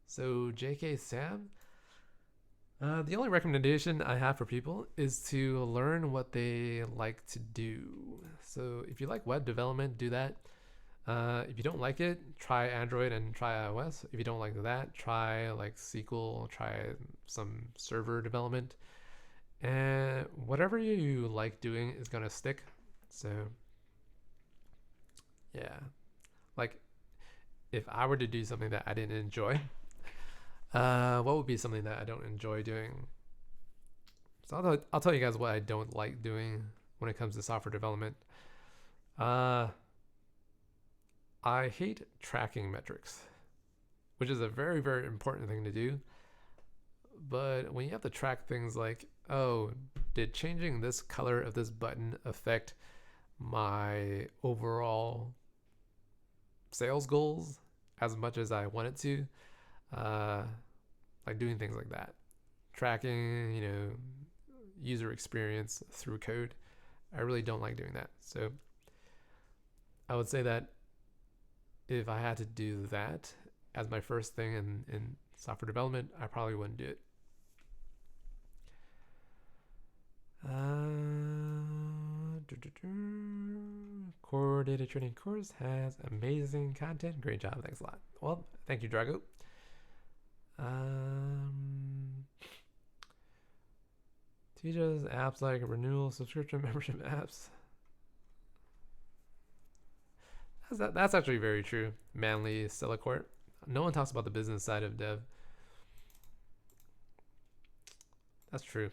So JK Sam, the only recommendation I have for people is to learn what they like to do. So if you like web development, do that. If you don't like it, try Android and try iOS. If you don't like that, try like SQL, try some server development. And whatever you like doing is going to stick. So yeah, like if I were to do something that I didn't enjoy, what would be something that I don't enjoy doing? So I'll tell you guys what I don't like doing when it comes to software development. I hate tracking metrics, which is a very, very important thing to do. But when you have to track things like, oh, did changing this color of this button affect my overall sales goals as much as I wanted to? like doing things like that, tracking, user experience through code. I really don't like doing that. So I would say that if I had to do that as my first thing in software development, I probably wouldn't do it. Core data training course has amazing content. Great job. Thanks a lot. Well, thank you, Drago. Teach us apps like renewal, subscription, membership apps. That's actually very true. Manly, Silicourt. No one talks about the business side of dev. That's true.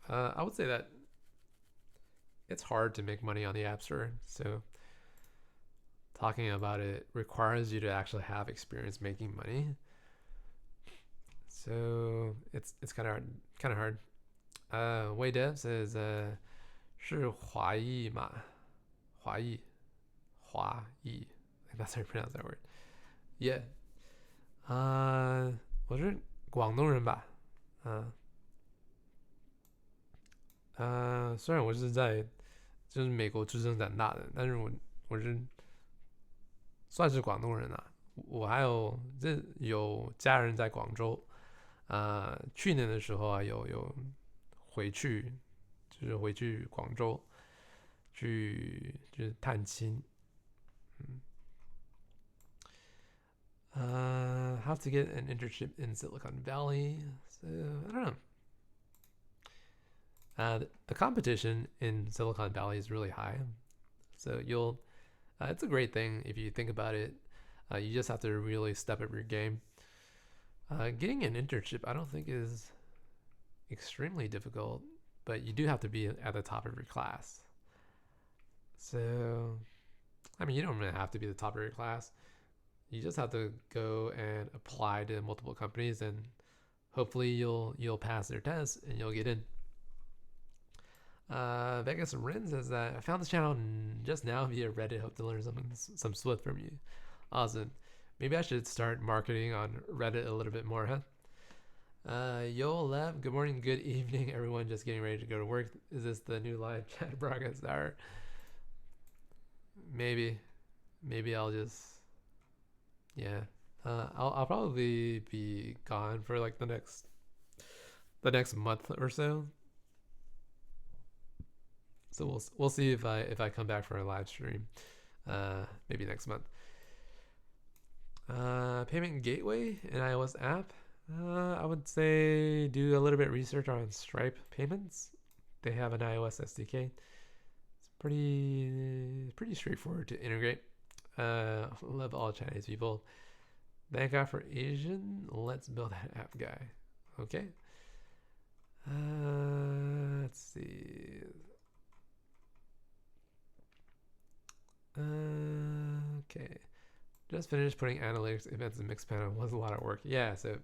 I would say that it's hard to make money on the App Store. So talking about it requires you to actually have experience making money. So it's kind of hard. Wei Dev says 是华裔嘛？华裔 I think that's how you pronounce that word. Yeah. 我是广东人吧？虽然我是在就是美国出生长大的，但是我是算是广东人啊。我还有家人在广州。去年的时候啊，有回去，就是回去广州就是探亲。How to get an internship in Silicon Valley? So I don't know. The competition in Silicon Valley is really high, so it's a great thing if you think about it. You just have to really step up your game. Getting an internship, I don't think is extremely difficult, but you do have to be at the top of your class. So, I mean, you don't really have to be the top of your class. You just have to go and apply to multiple companies, and hopefully you'll pass their tests and you'll get in. Vegas Rin says that I found this channel just now via Reddit. Hope to learn some Swift from you. Awesome. Maybe I should start marketing on Reddit a little bit more, huh? Yo, Lev, good morning, good evening, everyone just getting ready to go to work. Is this the new live chat broadcast hour? Maybe I'll just, yeah. I'll probably be gone for like the next month or so. So we'll see if I come back for a live stream, maybe next month. Payment gateway, an iOS app. I would say do a little bit of research on Stripe payments. They have an iOS SDK. It's pretty straightforward to integrate. Love all Chinese people. Thank God for Asian. Let's build that app, guy. Okay. Let's see. Okay. Just finished putting analytics events in Mixpanel. Was a lot of work. Yeah, so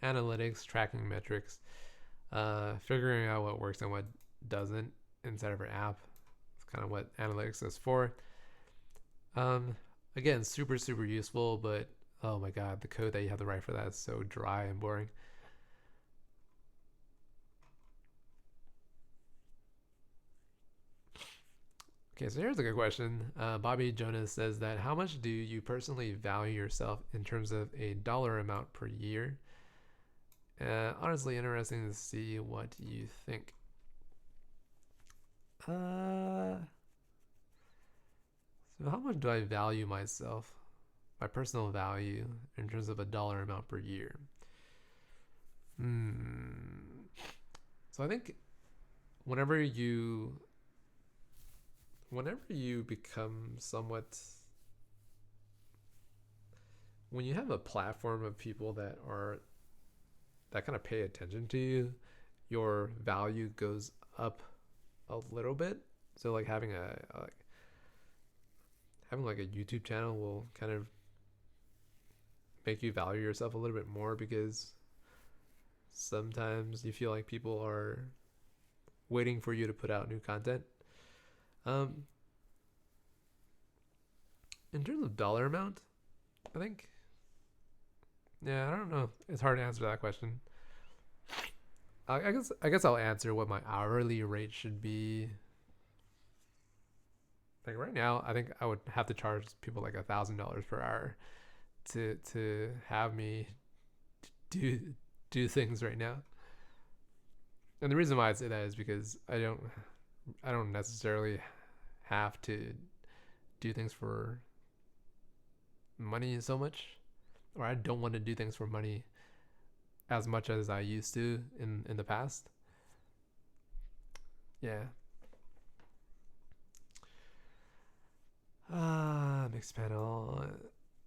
analytics, tracking metrics, figuring out what works and what doesn't inside of our app. It's kind of what analytics is for. Again, super useful, but oh my god, the code that you have to write for that is so dry and boring. Okay, so here's a good question. Bobby Jonas says that how much do you personally value yourself in terms of a dollar amount per year? Honestly, interesting to see what you think. So how much do I value myself, my personal value, in terms of a dollar amount per year? So I think whenever you become somewhat, when you have a platform of people that kind of pay attention to you, your value goes up a little bit. So like having a YouTube channel will kind of make you value yourself a little bit more, because sometimes you feel like people are waiting for you to put out new content. In terms of dollar amount, I think Yeah, I don't know. It's hard to answer that question. I guess I'll answer what my hourly rate should be. Like right now, I think I would have to charge people like $1,000 per hour to have me do do things right now. And the reason why I say that is because I don't necessarily have to do things for money so much, or I don't want to do things for money as much as I used to in the past. Yeah. Mixed panel.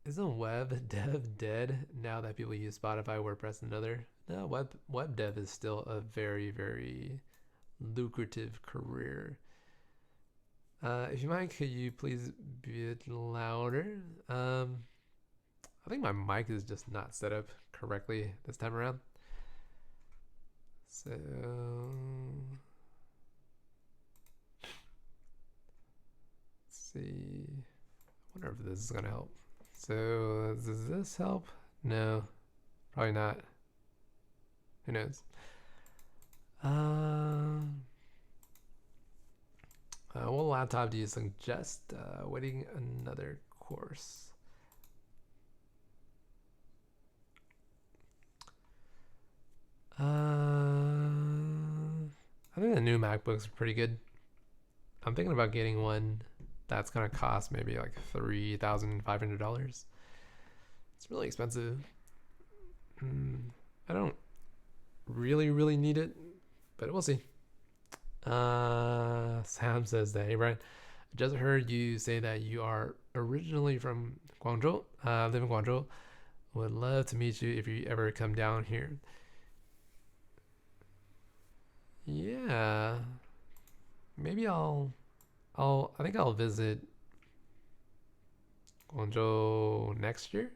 Isn't web dev dead now that people use Spotify, WordPress, and other? No, web dev is still a very very lucrative career. If you mind, could you please be a bit louder? I think my mic is just not set up correctly this time around. So, let's see. I wonder if this is gonna help. So, does this help? No, probably not. Who knows? What laptop do you suggest? Waiting another course. I think the new MacBooks are pretty good. I'm thinking about getting one that's gonna cost maybe like $3,500. It's really expensive. I don't really need it, but we'll see. Sam says that, hey Brian, I just heard you say that you are originally from Guangzhou, live in Guangzhou. Would love to meet you if you ever come down here. Yeah, maybe I think I'll visit Guangzhou next year.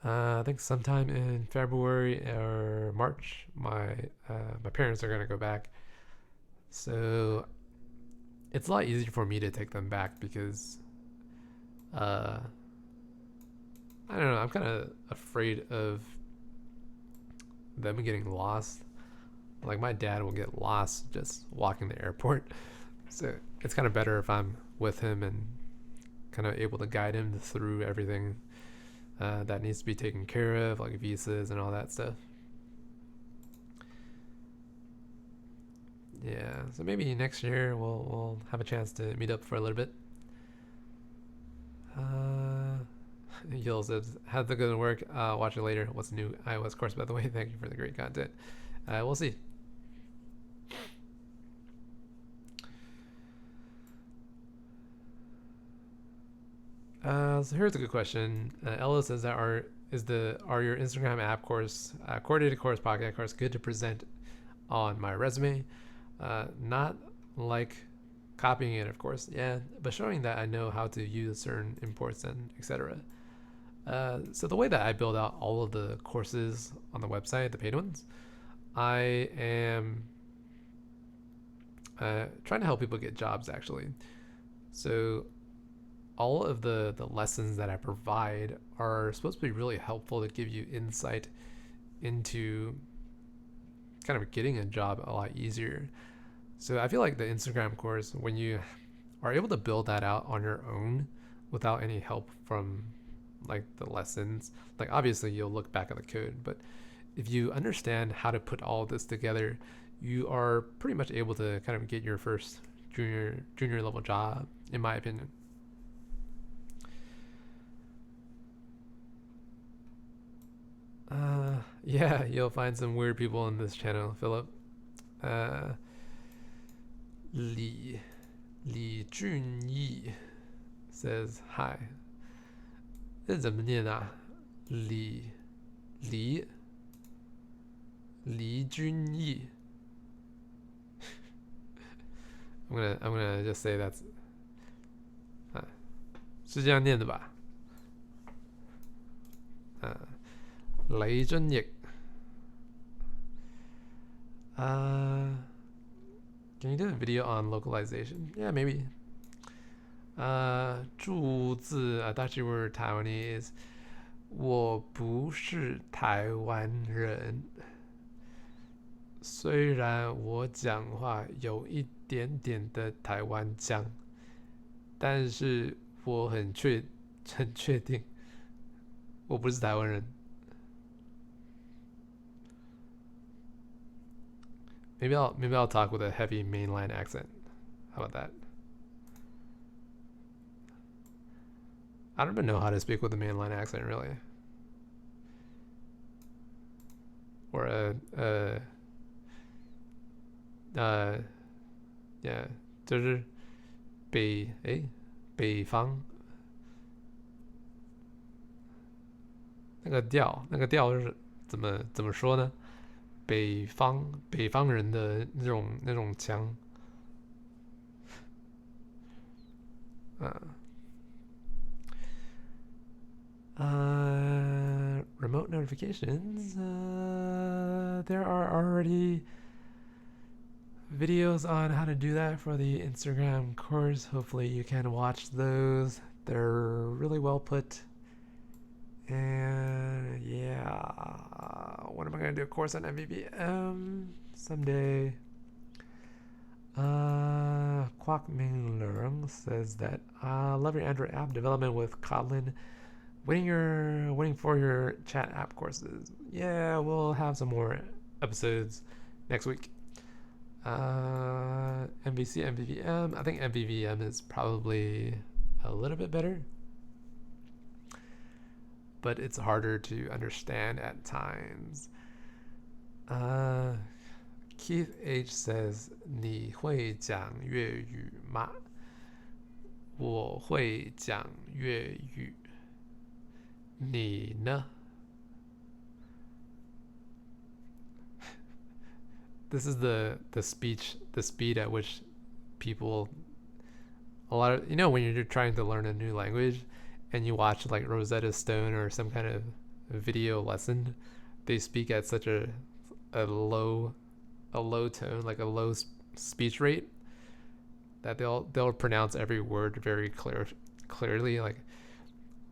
I think sometime in February or March. My parents are gonna go back, so it's a lot easier for me to take them back because I don't know. I'm kind of afraid of them getting lost. Like my dad will get lost just walking the airport, so it's kind of better if I'm with him and kind of able to guide him through everything that needs to be taken care of, like visas and all that stuff. Yeah, so maybe next year we'll have a chance to meet up for a little bit. Yul says, "How's it gonna work? Watch it later. What's the new iOS course, by the way? Thank you for the great content. We'll see." So here's a good question. Ella says that are your Instagram app course, coordinated course, podcast course good to present on my resume? Not like copying it, of course, yeah, but showing that I know how to use certain imports and etc. So the way that I build out all of the courses on the website, the paid ones, I am trying to help people get jobs actually. So all of the lessons that I provide are supposed to be really helpful to give you insight into kind of getting a job a lot easier. So I feel like the Instagram course, when you are able to build that out on your own without any help from like the lessons, like obviously you'll look back at the code, but if you understand how to put all of this together, you are pretty much able to kind of get your first junior level job, in my opinion. Yeah, you'll find some weird people in this channel, Philip. Li Junyi says hi. 这怎么念啊？李君毅. I'm gonna just say that's 是这样念的吧？雷真义. Can you do a video on localization? Yeah, maybe. 祝字 I thought you were Taiwanese. 我不是台湾人，虽然我讲话有一点点的台湾腔，但是我很确定我不是台湾人。Maybe I'll talk with a heavy mainline accent. How about that? I don't even know how to speak with a mainline accent, really. Or yeah, 就是北方那个调是怎么说呢？北方人的那种腔，remote notifications. There are already videos on how to do that for the Instagram course. Hopefully you can watch those. They're really well put. And yeah, when am I gonna do a course on MVVM? Someday. Kwok Ming Lurng says that love your Android app development with Kotlin. Waiting for your chat app courses. Yeah, we'll have some more episodes next week. MVC, MVVM. I think MVVM is probably a little bit better, but it's harder to understand at times. Keith H says, 你会讲粤语吗？我会讲粤语。你呢？ This is the speed at which people, when you're trying to learn a new language and you watch like Rosetta Stone or some kind of video lesson, they speak at such a low tone, like a low speech rate, that they'll pronounce every word very clearly, like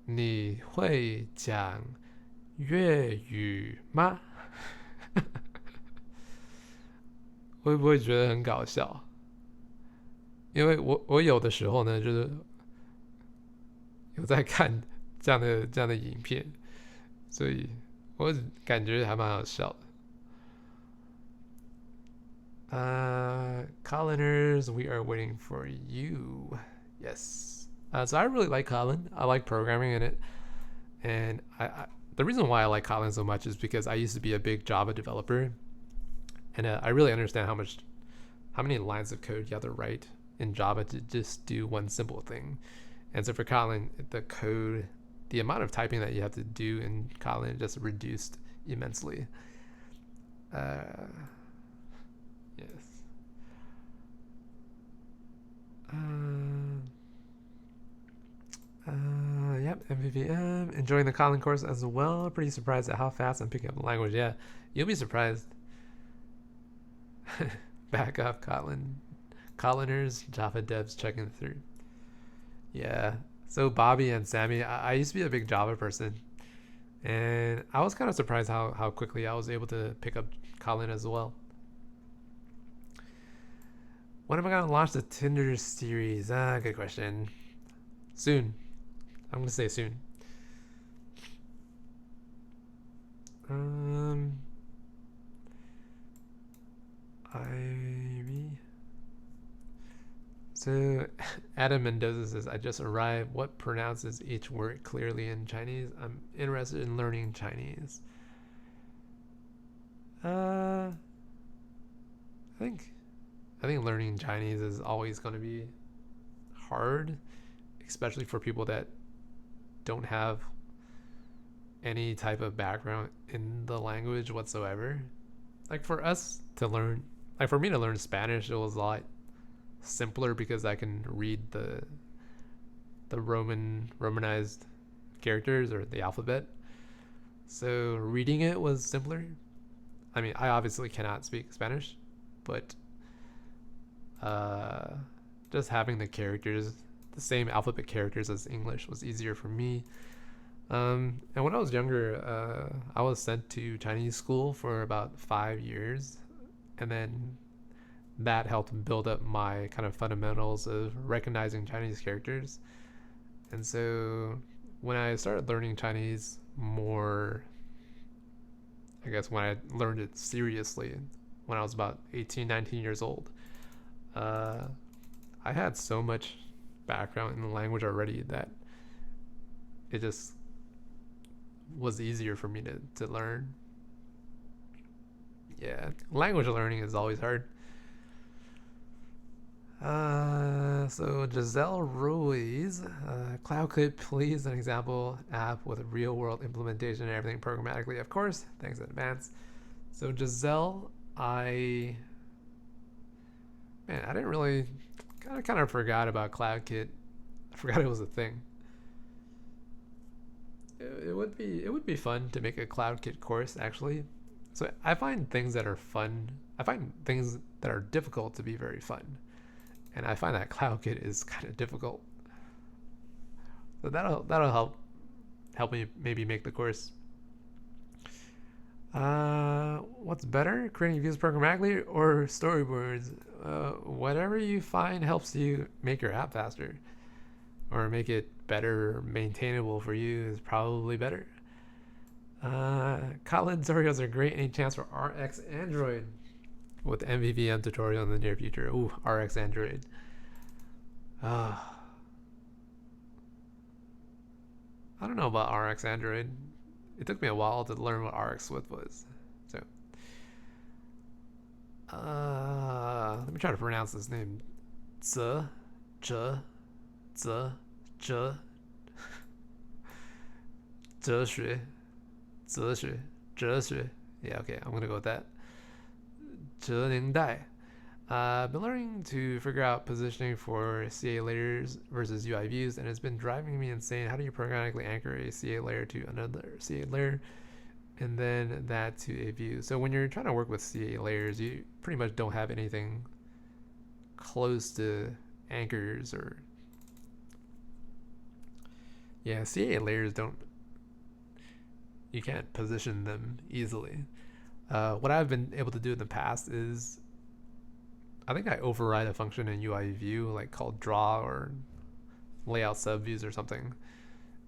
你会讲粤语吗？会不会觉得很搞笑？因为我有的时候呢，就是有在看这样的影片，所以我感觉还蛮好笑的。Colliners, we are waiting for you. Yes. So I really like Kotlin. I like programming in it, and the reason why I like Kotlin so much is because I used to be a big Java developer, and I really understand how many lines of code you have to write in Java to just do one simple thing. And so for Kotlin, the amount of typing that you have to do in Kotlin just reduced immensely. Yes. Yep, MVVM. Enjoying the Kotlin course as well. Pretty surprised at how fast I'm picking up the language. Yeah, you'll be surprised. Back up, Kotliners, Java devs checking through. Yeah. So Bobby and Sammy, I used to be a big Java person, and I was kind of surprised how quickly I was able to pick up Kotlin as well. When am I gonna launch the Tinder series? Good question. Soon. I'm gonna say soon. So Adam Mendoza says, I just arrived. What pronounces each word clearly in Chinese? I'm interested in learning Chinese. I think learning Chinese is always going to be hard, especially for people that don't have any type of background in the language whatsoever. Like for us to learn, like for me to learn Spanish, it was a lot simpler because I can read the Romanized characters or the alphabet. So reading it was simpler. I mean, I obviously cannot speak Spanish, but just having the characters, the same alphabet characters as English, was easier for me. And when I was younger, I was sent to Chinese school for about 5 years, and then that helped build up my kind of fundamentals of recognizing Chinese characters. And so when I started learning Chinese more, I guess when I learned it seriously, when I was about 18, 19 years old, uh, I had so much background in the language already that it just was easier for me to learn. Yeah, language learning is always hard. So Giselle Ruiz, CloudKit, please, an example app with a real world implementation and everything programmatically, of course. Thanks in advance. So Giselle, I didn't really, kind of forgot about CloudKit. I forgot it was a thing. It would be fun to make a CloudKit course actually. So I find things that are fun. I find things that are difficult to be very fun, and I find that CloudKit is kind of difficult. So that'll help me maybe make the course. What's better, creating views programmatically or storyboards? Whatever you find helps you make your app faster or make it better maintainable for you is probably better. Kotlin tutorials are great. Any chance for RX Android with MVVM tutorial in the near future? Ooh, RX Android. I don't know about RX Android. It took me a while to learn what RX Swift was. So, let me try to pronounce this name. Z, J, Z, J, 哲学, 哲学, 哲学. Yeah, okay, I'm gonna go with that. 哲宁代. I've been learning to figure out positioning for CA layers versus UI views, and it's been driving me insane. How do you programmatically anchor a CA layer to another CA layer, and then that to a view? So when you're trying to work with CA layers, you pretty much don't have anything close to anchors or CA layers don't. You can't position them easily. What I've been able to do in the past is I think I override a function in UI view like called draw or layout subviews or something.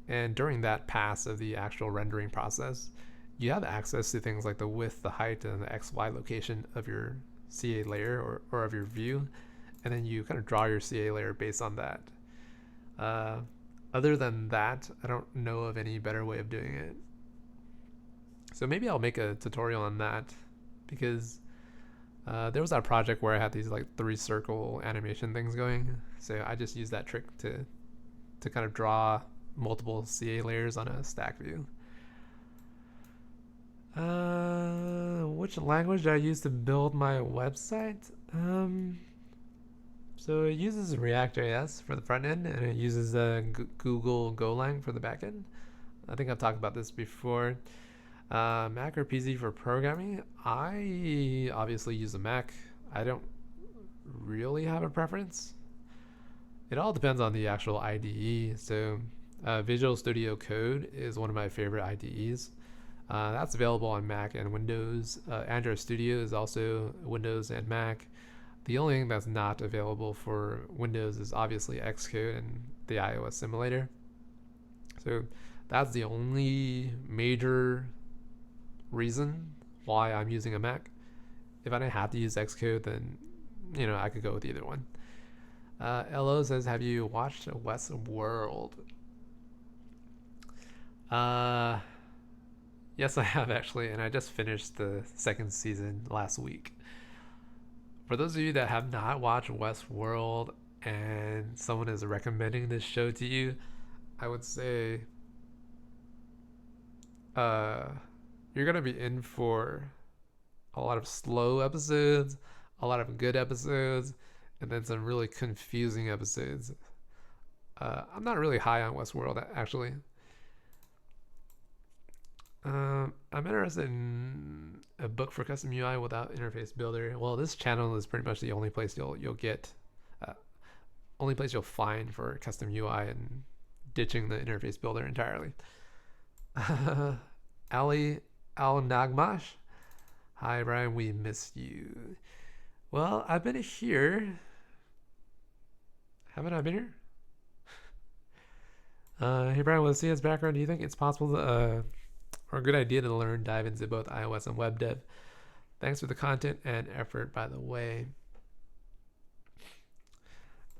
And during that pass of the actual rendering process, you have access to things like the width, the height, and the XY location of your CA layer or of your view. And then you kind of draw your CA layer based on that. Other than that, I don't know of any better way of doing it. So maybe I'll make a tutorial on that because there was that project where I had these like 3 circle animation things going. So I just used that trick to kind of draw multiple CA layers on a stack view. Which language did I use to build my website? So it uses React.js for the front end, and it uses Google Golang for the back end. I think I've talked about this before. Mac or PC for programming? I obviously use a Mac. I don't really have a preference. It all depends on the actual IDE. So Visual Studio Code is one of my favorite IDEs. That's available on Mac and Windows. Android Studio is also Windows and Mac. The only thing that's not available for Windows is obviously Xcode and the iOS simulator. So that's the only major reason why I'm using a Mac. If I didn't have to use Xcode, then I could go with either one. LO says, have you watched Westworld? Yes, I have actually, and I just finished the 2nd season last week. For those of you that have not watched Westworld and someone is recommending this show to you, I would say you're going to be in for a lot of slow episodes, a lot of good episodes, and then some really confusing episodes. I'm not really high on Westworld, actually. I'm interested in a book for custom UI without interface builder. Well, this channel is pretty much the only place you'll get, only place you'll find for custom UI and ditching the interface builder entirely. Ali Al Nagmash. Hi, Brian. We missed you. Well, I've been here. Haven't I been here? Hey, Brian. With CS background, do you think it's possible to, or a good idea to dive into both iOS and web dev? Thanks for the content and effort, by the way.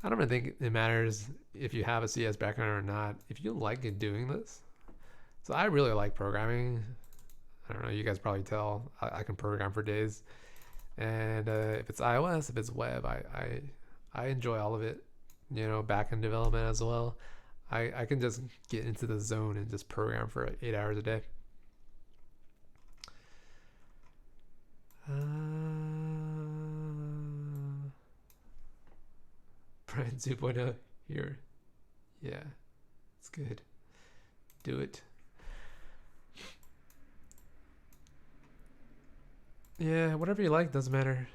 I don't really think it matters if you have a CS background or not. If you like doing this, so I really like programming. I don't know, you guys probably tell. I can program for days, and if it's iOS, if it's web, I enjoy all of it. You know, backend development as well. I can just get into the zone and just program for 8 hours a day. Brian 2.0 here. Yeah, it's good. Do it. Yeah, whatever you like doesn't matter.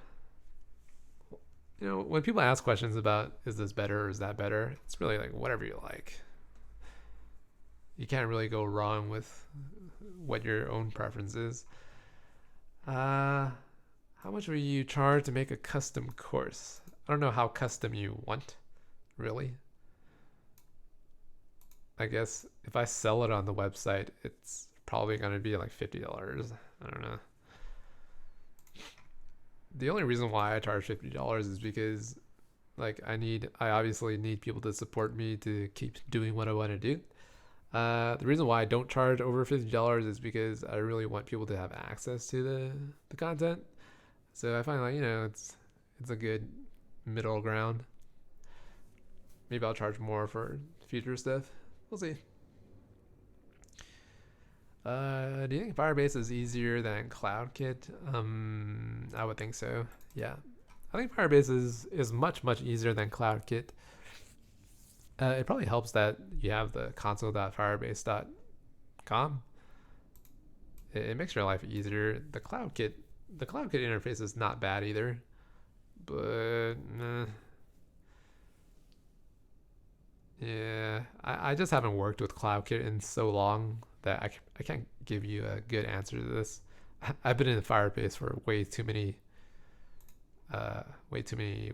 You know, when people ask questions about is this better or is that better, it's really like whatever you like. You can't really go wrong with what your own preference is. How much will you charge to make a custom course? I don't know how custom you want, really. I guess if I sell it on the website, it's probably going to be like $50. I don't know. The only reason why I charge $50 is because like I obviously need people to support me to keep doing what I want to do. The reason why I don't charge over $50 is because I really want people to have access to the content. So I find like, you know, it's a good middle ground. Maybe I'll charge more for future stuff. We'll see. Do you think Firebase is easier than CloudKit? I would think so. Yeah, I think Firebase is much easier than CloudKit. It probably helps that you have the console.firebase.com. It makes your life easier. The CloudKit interface is not bad either, but yeah, I just haven't worked with CloudKit in so long that I can't give you a good answer to this. I've been in Firebase for way too many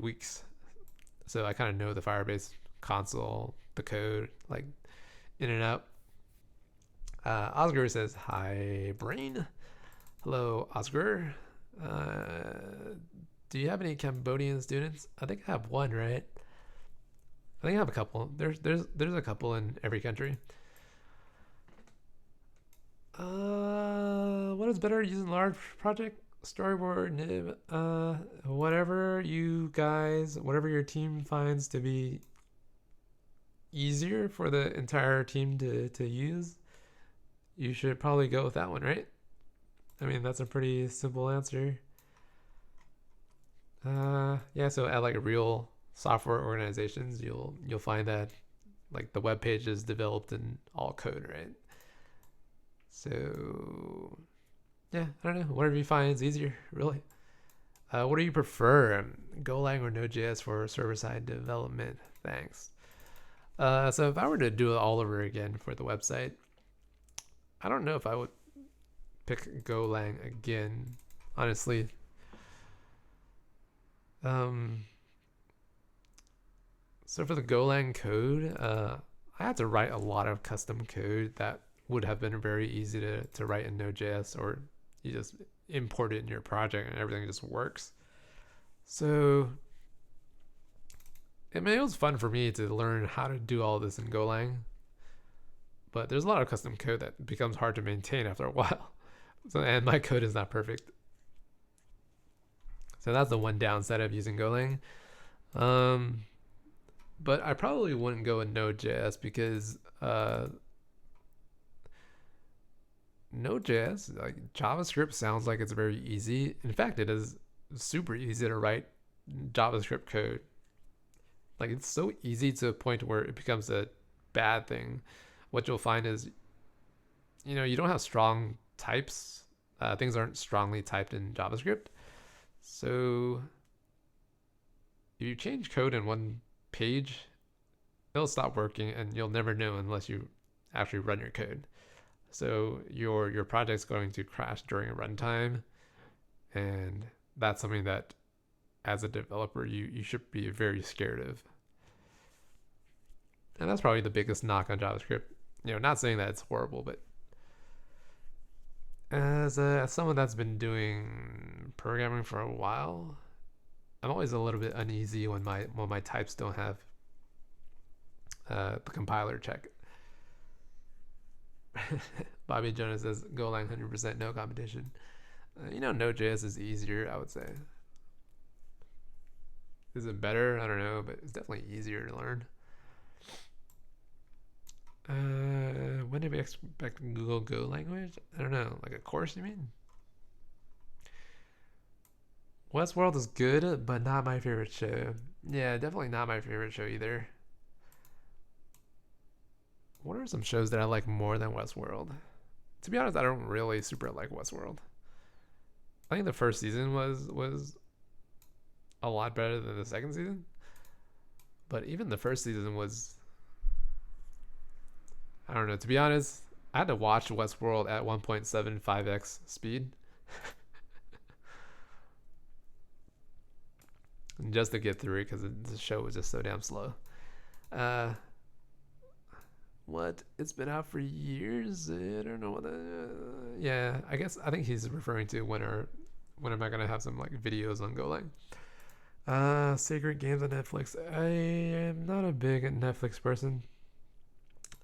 weeks, so I kind of know the Firebase console, the code, like in and out. Oscar says, "Hi, Brain." Hello, Oscar. Do you have any Cambodian students? I think I have one, right? I think I have a couple. There's a couple in every country. What is better, using large project, storyboard, nib? Whatever your team finds to be easier for the entire team to use, you should probably go with that one, right? I mean, that's a pretty simple answer. Yeah, so at like real software organizations, you'll find that like the web page is developed in all code, right? So yeah, I don't know, whatever you find is easier, really. What do you prefer, Golang or Node.js for server-side development? Thanks. So if I were to do it all over again for the website, I don't know if I would pick Golang again, honestly. So for the Golang code, I had to write a lot of custom code that would have been very easy to write in Node.js, or you just import it in your project and everything just works. So it was fun for me to learn how to do all this in Golang, but there's a lot of custom code that becomes hard to maintain after a while. So, and my code is not perfect. So that's the one downside of using Golang. But I probably wouldn't go with Node.js because Node.js, like JavaScript, sounds like it's very easy. In fact, it is super easy to write JavaScript code. Like, it's so easy to a point where it becomes a bad thing. What you'll find is, you don't have strong types. Things aren't strongly typed in JavaScript. So if you change code in one page, it'll stop working and you'll never know unless you actually run your code. So your project's going to crash during runtime, and that's something that, as a developer, you should be very scared of. And that's probably the biggest knock on JavaScript. Not saying that it's horrible, but as someone that's been doing programming for a while, I'm always a little bit uneasy when my types don't have the compiler check. Bobby Jonas says Golang 100% no competition. Node.js is easier, I would say. Is it better? I don't know, but it's definitely easier to learn. When do we expect Google Go language? I don't know, like a course, you mean? Westworld is good, but not my favorite show. Yeah, definitely not my favorite show either. What are some shows that I like more than Westworld? To be honest, I don't really super like Westworld. I think the first season was a lot better than the second season. But even the first season was, I don't know, to be honest, I had to watch Westworld at 1.75x speed just to get through it because the show was just so damn slow. What? It's been out for years? I don't know what yeah, I think he's referring to when am I gonna have some like videos on Golang. Sacred games on Netflix. I am not a big Netflix person.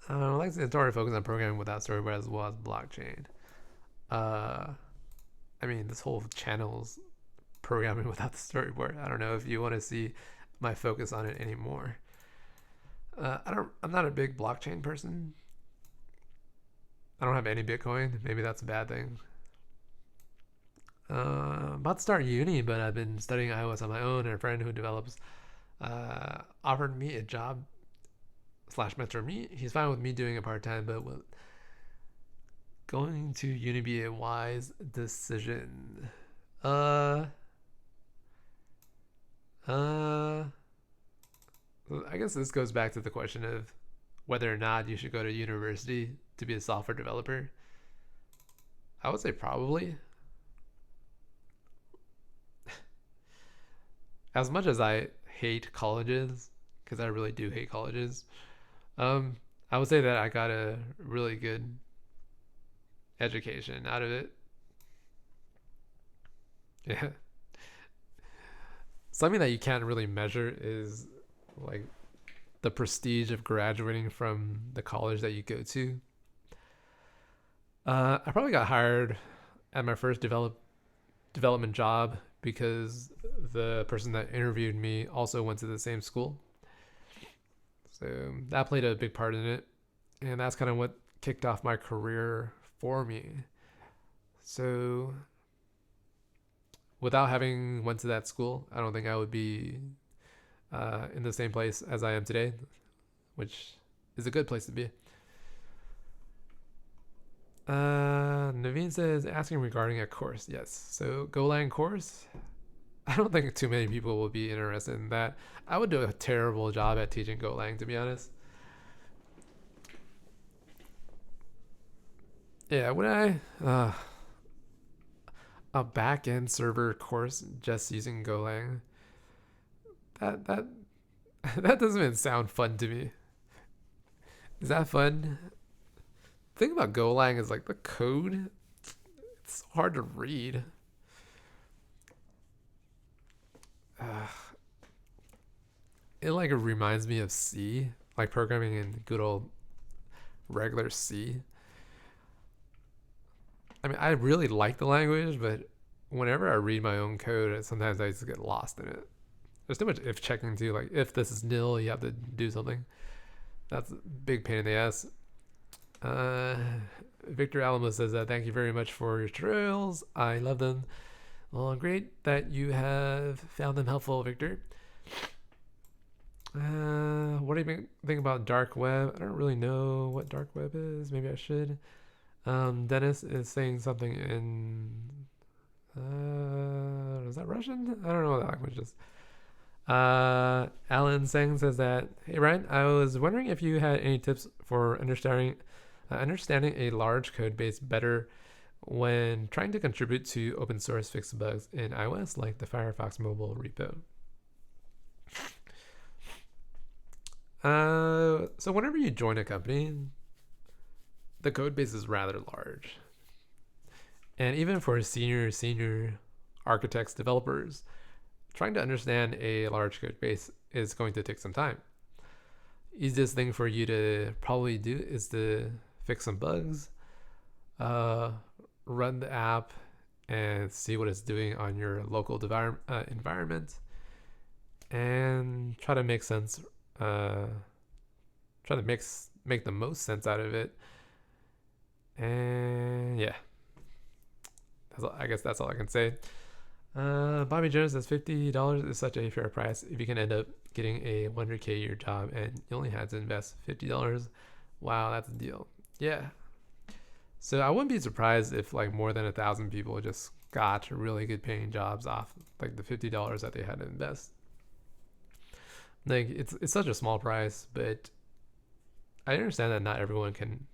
I like to already focus on programming without storyboard as well as blockchain. I mean, this whole channel's programming without the storyboard. I don't know if you want to see my focus on it anymore. I'm not a big blockchain person. I don't have any Bitcoin. Maybe that's a bad thing. I'm about to start uni, but I've been studying iOS on my own, and a friend who develops offered me a job / mentor me. He's fine with me doing it part-time, but going to uni be a wise decision? I guess this goes back to the question of whether or not you should go to university to be a software developer. I would say probably. As much as I hate colleges, because I really do hate colleges, I would say that I got a really good education out of it. Yeah. Something that you can't really measure is like the prestige of graduating from the college that you go to. I probably got hired at my first development job because the person that interviewed me also went to the same school. So that played a big part in it. And that's kind of what kicked off my career for me. So without having went to that school, I don't think I would be in the same place as I am today, which is a good place to be. Naveen says, asking regarding a course. Yes. So Golang course. I don't think too many people will be interested in that. I would do a terrible job at teaching Golang, to be honest. Yeah, would I? A backend server course just using Golang. That that doesn't even sound fun to me. Is that fun? The thing about Golang is like the code. It's hard to read. It like reminds me of C, like programming in good old regular C. I mean, I really like the language, but whenever I read my own code, sometimes I just get lost in it. There's too much if checking too. Like if this is nil, you have to do something. That's a big pain in the ass. Victor Alamo says that thank you very much for your tutorials. I love them. Well, great that you have found them helpful, Victor. What do you think about dark web? I don't really know what dark web is. Maybe I should. Dennis is saying something in is that Russian? I don't know what that language is. Alan Sang says that, hey Ryan, I was wondering if you had any tips for understanding understanding a large code base better when trying to contribute to open source fix bugs in iOS, like the Firefox mobile repo. So whenever you join a company, the code base is rather large. And even for senior architects, developers, trying to understand a large code base is going to take some time. Easiest thing for you to probably do is to fix some bugs, run the app, and see what it's doing on your local environment, and try to make sense. Try to make the most sense out of it. And yeah, I guess that's all I can say. Bobby Jones says $50 is such a fair price if you can end up getting a 100K year job and you only had to invest $50. Wow, that's a deal. Yeah. So I wouldn't be surprised if like more than 1,000 people just got really good paying jobs off like the $50 that they had to invest. Like it's such a small price, but I understand that not everyone can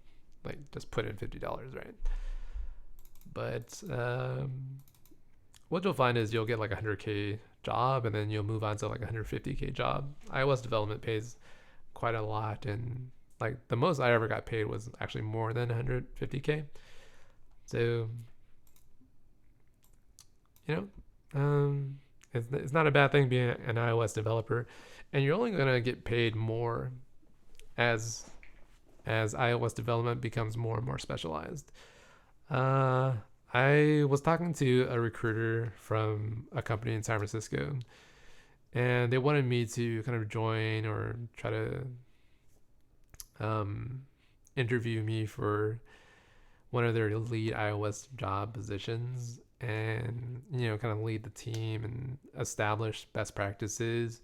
like just put in $50, right? But what you'll find is you'll get like a 100K job and then you'll move on to like a 150K job. iOS development pays quite a lot, and like the most I ever got paid was actually more than 150K. So, you know, it's not a bad thing being an iOS developer, and you're only gonna get paid more as iOS development becomes more and more specialized. I was talking to a recruiter from a company in San Francisco, and they wanted me to kind of join or try to interview me for one of their lead iOS job positions, and kind of lead the team and establish best practices,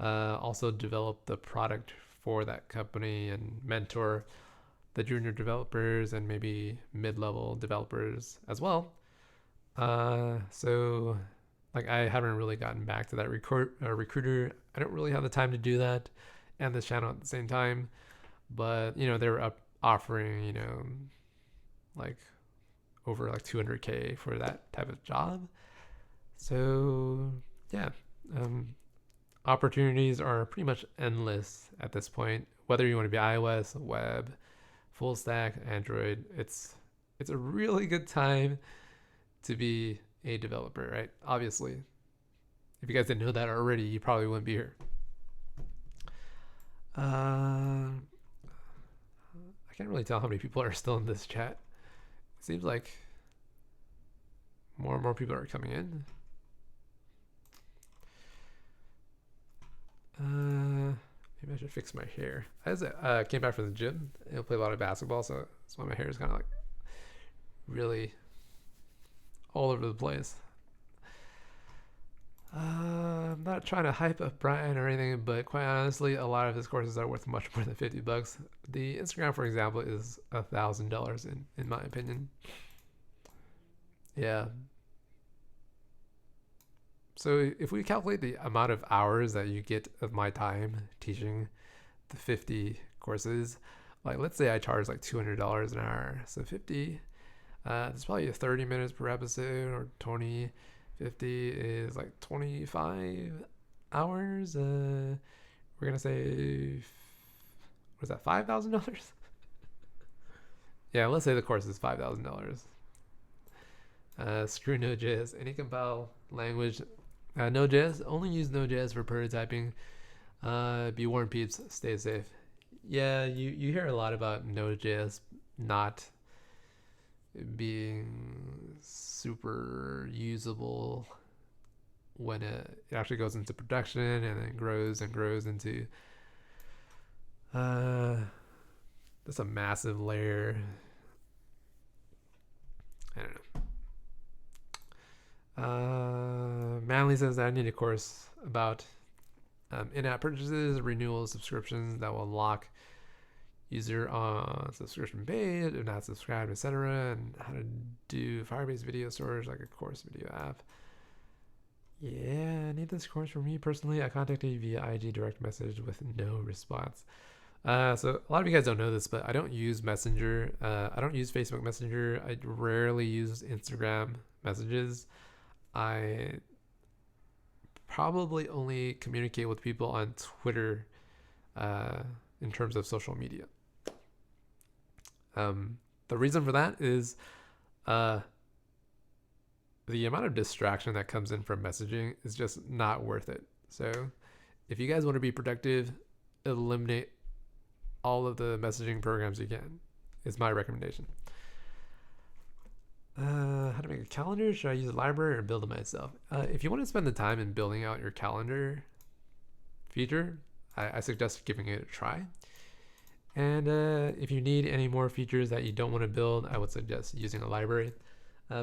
also develop the product for that company and mentor the junior developers and maybe mid-level developers as well. So like I haven't really gotten back to that recruiter. I don't really have the time to do that and this channel at the same time. But they were offering like over like 200K for that type of job. So yeah, opportunities are pretty much endless at this point. Whether you want to be iOS, web, full stack, Android, it's a really good time to be a developer, right? Obviously, if you guys didn't know that already, you probably wouldn't be here. I can't really tell how many people are still in this chat. It seems like more and more people are coming in. Maybe I should fix my hair. I came back from the gym and play a lot of basketball, so that's why my hair is kind of like really all over the place. I'm not trying to hype up Brian or anything, but quite honestly, a lot of his courses are worth much more than $50. The Instagram, for example, is $1,000 in my opinion. Yeah. So if we calculate the amount of hours that you get of my time teaching the 50 courses, like let's say I charge like $200 an hour, so 50, it's probably 30 minutes per episode, or 20. 50 is like 25 hours. We're gonna say, what is that, $5,000? Yeah, let's say the course is $5,000. Screw Nodejs. Any compile language. Nodejs, only use Nodejs for prototyping. Be warned, peeps, stay safe. Yeah, you hear a lot about Nodejs not being super usable when it actually goes into production and then grows and grows into just a massive layer. I don't know. Manly says that I need a course about in-app purchases, renewals, subscriptions that will unlock user on subscription page if not subscribed, etc., and how to do Firebase video storage like a course video app. Yeah, I need this course for me personally. I contacted you via IG direct message with no response. So a lot of you guys don't know this, but I don't use Messenger. I don't use Facebook Messenger. I rarely use Instagram messages. I probably only communicate with people on Twitter in terms of social media. The reason for that is the amount of distraction that comes in from messaging is just not worth it. So if you guys want to be productive, eliminate all of the messaging programs you can, is my recommendation. How to make a calendar? Should I use a library or build it myself? If you want to spend the time in building out your calendar feature, I suggest giving it a try. And if you need any more features that you don't want to build, I would suggest using a library.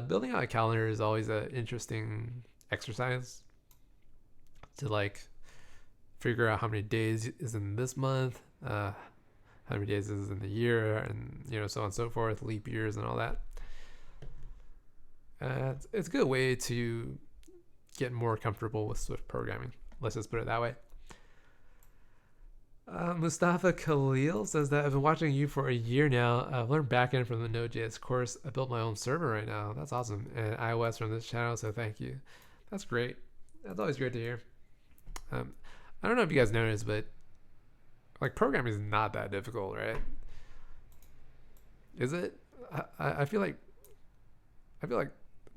Building out a calendar is always an interesting exercise to like figure out how many days is in this month, how many days is in the year, and so on and so forth, leap years and all that. It's a good way to get more comfortable with Swift programming. Let's just put it that way. Mustafa Khalil says that I've been watching you for a year now. I've learned backend from the Nodejs course. I built my own server right now. That's awesome. And iOS from this channel, so thank you. That's great. That's always great to hear. I don't know if you guys noticed, but like programming is not that difficult, right? Is it? I feel like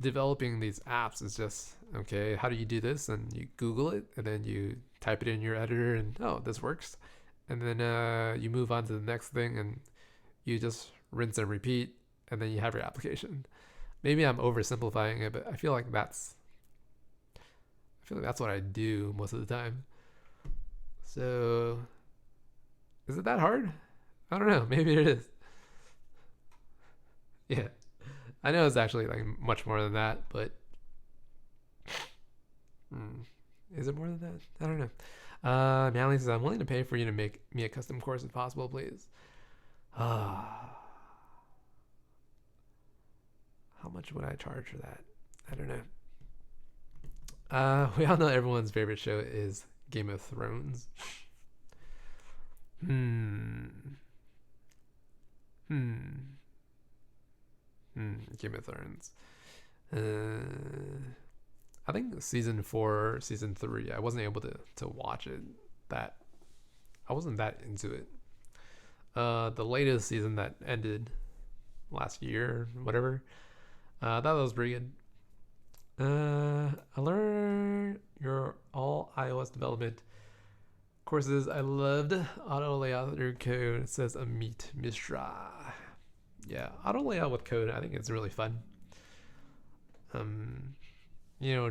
developing these apps is just okay. How do you do this? And you Google it, and then you type it in your editor, and oh, this works. And then you move on to the next thing, and you just rinse and repeat, and then you have your application. Maybe I'm oversimplifying it, but I feel like that's what I do most of the time. So, is it that hard? I don't know. Maybe it is. Yeah, I know it's actually like much more than that, but is it more than that? I don't know. Manly says, I'm willing to pay for you to make me a custom course if possible, please. How much would I charge for that? I don't know. We all know everyone's favorite show is Game of Thrones. Game of Thrones. I think season 4, season 3, I wasn't able to watch it. I wasn't that into it. The latest season that ended last year, whatever, that was pretty good. I learned your all iOS development courses. I loved auto layout through code. It says Amit Mishra. Yeah, auto layout with code, I think it's really fun.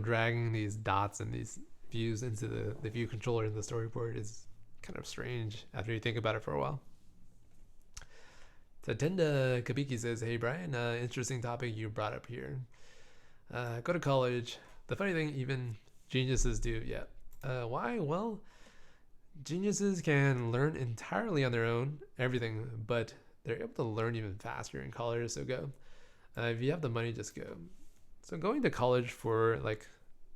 Dragging these dots and these views into the view controller in the storyboard is kind of strange after you think about it for a while. Tatenda Kabiki says, hey Brian, interesting topic you brought up here. Go to college. The funny thing, even geniuses do. Yeah. Why? Well, geniuses can learn entirely on their own, everything, but they're able to learn even faster in college, so go. If you have the money, just go. So going to college for like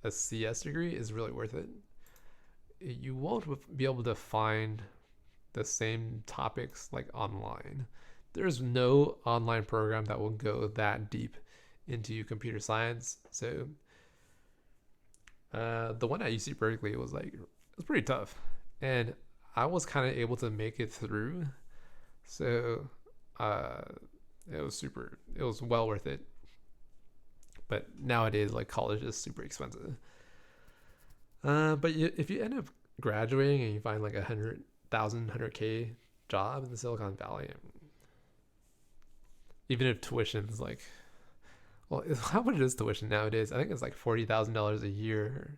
a CS degree is really worth it. You won't be able to find the same topics like online. There's no online program that will go that deep into computer science. So the one at UC Berkeley was pretty tough, and I was kind of able to make it through. So it was well worth it. But nowadays, like, college is super expensive. But if you end up graduating and you find like 100K job in the Silicon Valley, even if tuition's like, well, how much is tuition nowadays? I think it's like $40,000 a year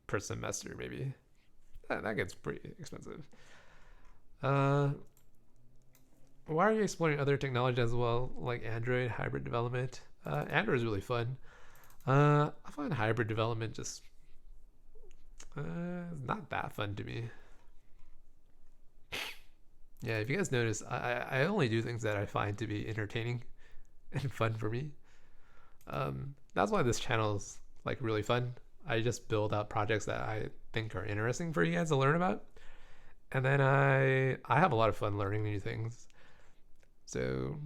per semester, maybe. That gets pretty expensive. Why are you exploring other technology as well, like Android hybrid development? Android is really fun. I find hybrid development just not that fun to me. Yeah, if you guys notice, I only do things that I find to be entertaining and fun for me. That's why this channel is like really fun. I just build out projects that I think are interesting for you guys to learn about. And then I have a lot of fun learning new things. So,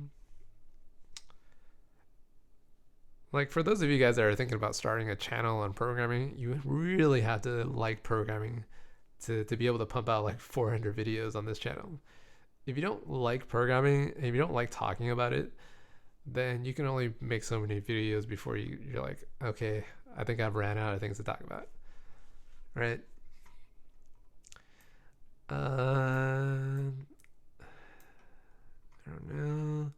like, for those of you guys that are thinking about starting a channel on programming, you really have to like programming to be able to pump out like 400 videos on this channel. If you don't like programming, if you don't like talking about it, then you can only make so many videos before you're like, okay, I think I've ran out of things to talk about, right? I don't know.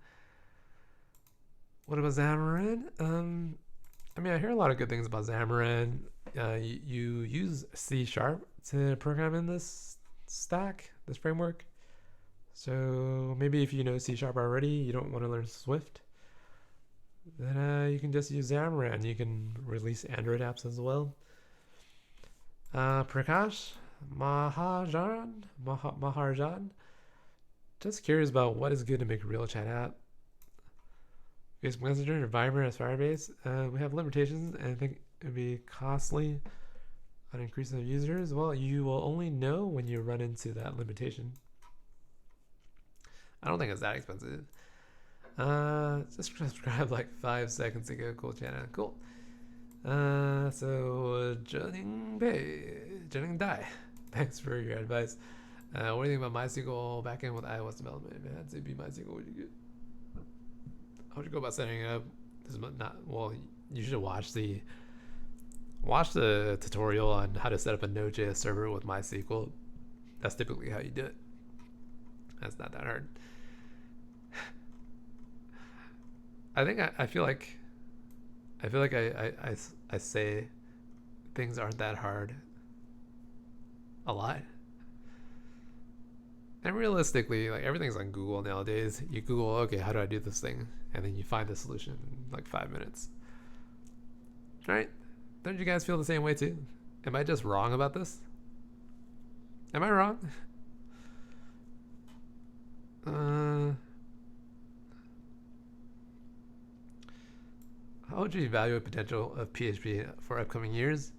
What about Xamarin? I mean, I hear a lot of good things about Xamarin. You use C# to program in this stack, this framework. So maybe if you know C# already, you don't want to learn Swift, then you can just use Xamarin. You can release Android apps as well. Prakash Maharjan. Just curious about what is good to make a real chat app. Facebook Messenger and Viber as Firebase. We have limitations, and I think it would be costly on increasing users. Well, you will only know when you run into that limitation. I don't think it's that expensive. Just subscribed like 5 seconds ago. Cool channel. Cool. So Jennings Dai. Thanks for your advice. What do you think about MySQL backend with iOS development? If it had to be MySQL, would you get? How would you go about setting it up? This is not well. You should watch the tutorial on how to set up a Nodejs server with MySQL. That's typically how you do it. That's not that hard. I feel like I say things aren't that hard a lot. And realistically, like everything's on Google nowadays. You Google, okay, how do I do this thing? And then you find the solution in like 5 minutes. Right? Don't you guys feel the same way too? Am I just wrong about this? Am I wrong? How would you evaluate potential of PHP for upcoming years?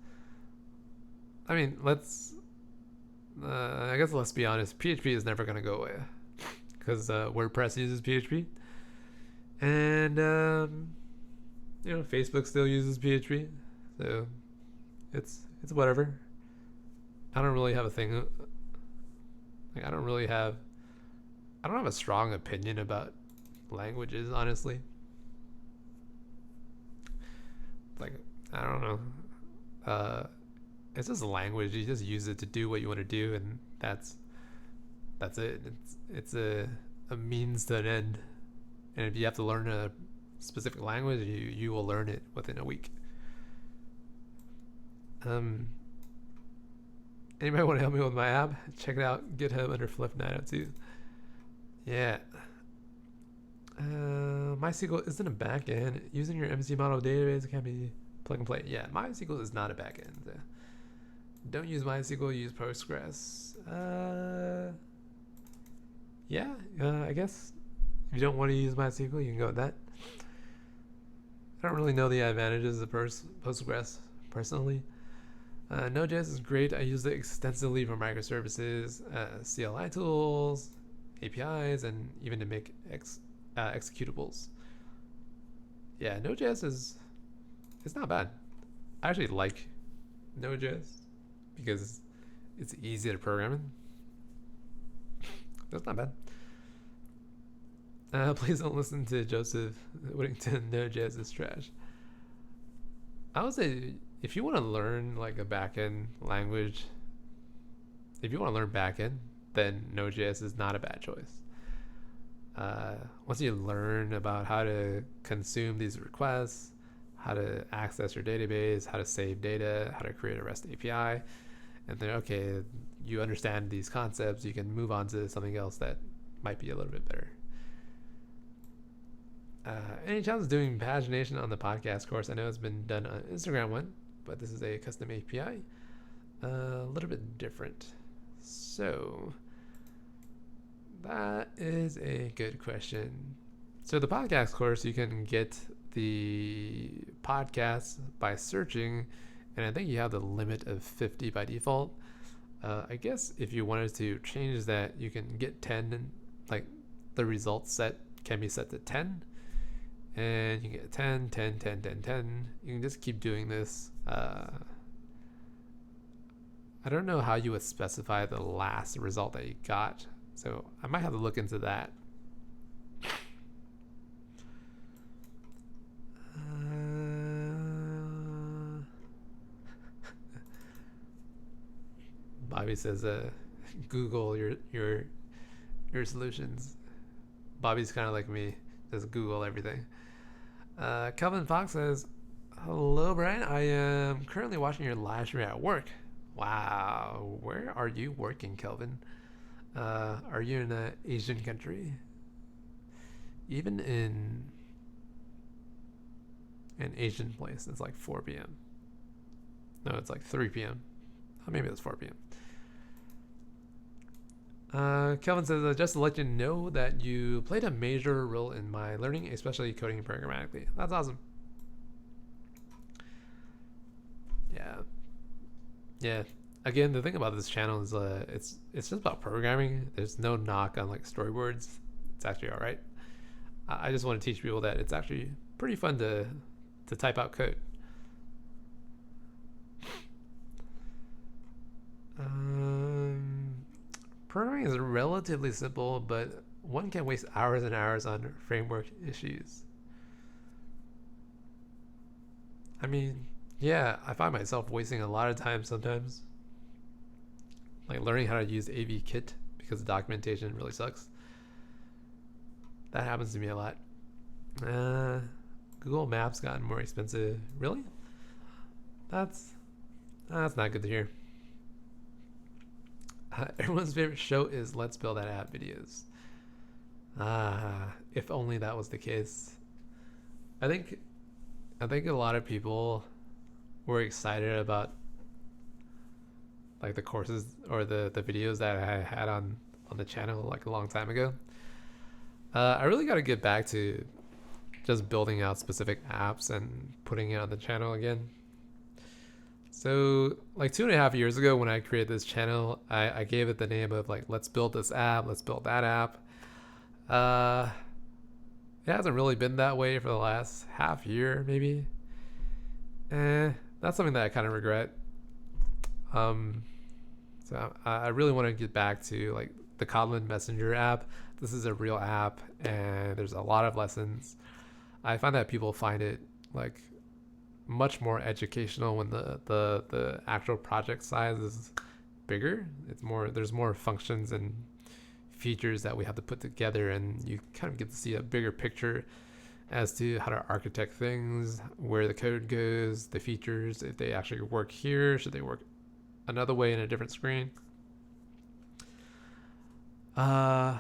I mean, I guess let's be honest. PHP is never going to go away because WordPress uses PHP, and Facebook still uses PHP, so it's whatever. I don't really have a thing. Like I don't have a strong opinion about languages, honestly. Like I don't know. It's just a language. You just use it to do what you want to do, and that's it. It's a means to an end. And if you have to learn a specific language, you will learn it within a week. Anybody want to help me with my app? Check it out. GitHub under Flip902. Yeah. MySQL isn't a backend. Using your MC model database can be plug and play. Yeah, MySQL is not a backend. Don't use MySQL, use Postgres. I guess if you don't want to use MySQL, you can go with that. I don't really know the advantages of Postgres personally. Node.js is great. I use it extensively for microservices, CLI tools, APIs, and even to make executables. Yeah, Node.js it's not bad. I actually like Node.js because it's easy to program in. That's not bad. Please don't listen to Joseph Whittington. Node.js is trash. I would say if you want to learn like a backend language, if you want to learn backend, then Node.js is not a bad choice. Once you learn about how to consume these requests, how to access your database, how to save data, how to create a REST API, and then, okay, you understand these concepts, you can move on to something else that might be a little bit better. Any chance of doing pagination on the podcast course? I know it's been done on Instagram one, but this is a custom API. A little bit different. So that is a good question. So the podcast course, you can get the podcast by searching, and I think you have the limit of 50 by default. I guess if you wanted to change that, you can get 10, and like the result set can be set to 10, and you get 10, 10, 10, 10, 10. You can just keep doing this. I don't know how you would specify the last result that you got, so I might have to look into that. Bobby says, Google your solutions. Bobby's kind of like me, just Google everything. Kelvin Fox says, hello, Brian. I am currently watching your live stream at work. Wow, where are you working, Kelvin? Are you in an Asian country? Even in an Asian place, it's like 4 p.m. No, it's like 3 p.m. Oh, maybe it's 4 p.m. Kelvin says, just to let you know that you played a major role in my learning, especially coding programmatically. That's awesome. Yeah. Again, the thing about this channel is it's just about programming. There's no knock on like storyboards. It's actually all right. I just want to teach people that it's actually pretty fun to type out code. Programming is relatively simple, but one can waste hours and hours on framework issues. I mean, yeah, I find myself wasting a lot of time sometimes. Like learning how to use UIKit because the documentation really sucks. That happens to me a lot. Google Maps gotten more expensive. Really? That's not good to hear. Everyone's favorite show is Let's Build That App videos. If only that was the case. I think a lot of people were excited about like the courses or the videos that I had on the channel like a long time ago. I really got to get back to just building out specific apps and putting it on the channel again. So like 2.5 years ago when I created this channel, I gave it the name of like, let's build this app, let's build that app. It hasn't really been that way for the last half year, maybe. That's something that I kind of regret. So I really want to get back to like the Kotlin Messenger app. This is a real app and there's a lot of lessons. I find that people find it like much more educational when the actual project size is bigger. There's more functions and features that we have to put together, and you kind of get to see a bigger picture as to how to architect things, where the code goes, the features, if they actually work here, should they work another way in a different screen. Yeah,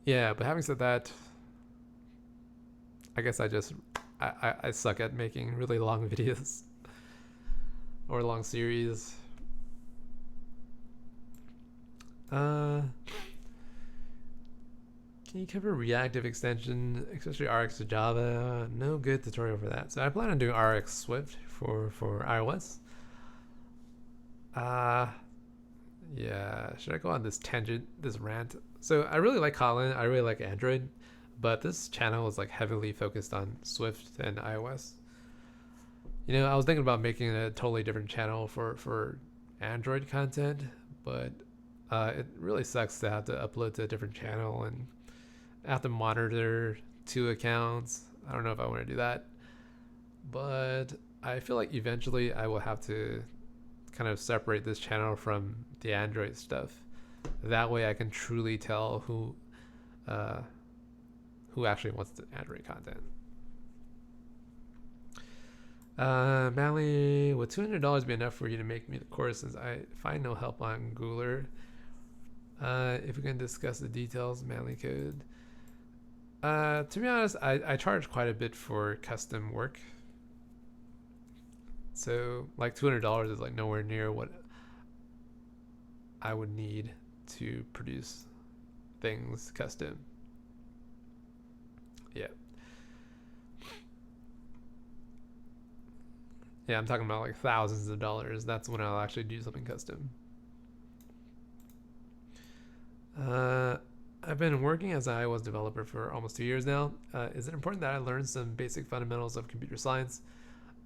but having said that, I guess I suck at making really long videos or long series. Can you cover reactive extension, especially RX to Java? No good tutorial for that. So I plan on doing RX Swift for iOS. Yeah, should I go on this tangent, this rant? So I really like Kotlin, I really like Android, but this channel is like heavily focused on Swift and iOS. You know, I was thinking about making a totally different channel for Android content, but it really sucks to have to upload to a different channel and I have to monitor 2 accounts. I don't know if I want to do that, but I feel like eventually I will have to kind of separate this channel from the Android stuff. That way I can truly tell who actually wants the Android content. Mally, would $200 be enough for you to make me the course since I find no help on Google? If we can discuss the details, Mally code. To be honest, I charge quite a bit for custom work. So like $200 is like nowhere near what I would need to produce things custom. Yeah, I'm talking about like thousands of dollars. That's when I'll actually do something custom. I've been working as an iOS developer for almost 2 years now. Is it important that I learn some basic fundamentals of computer science?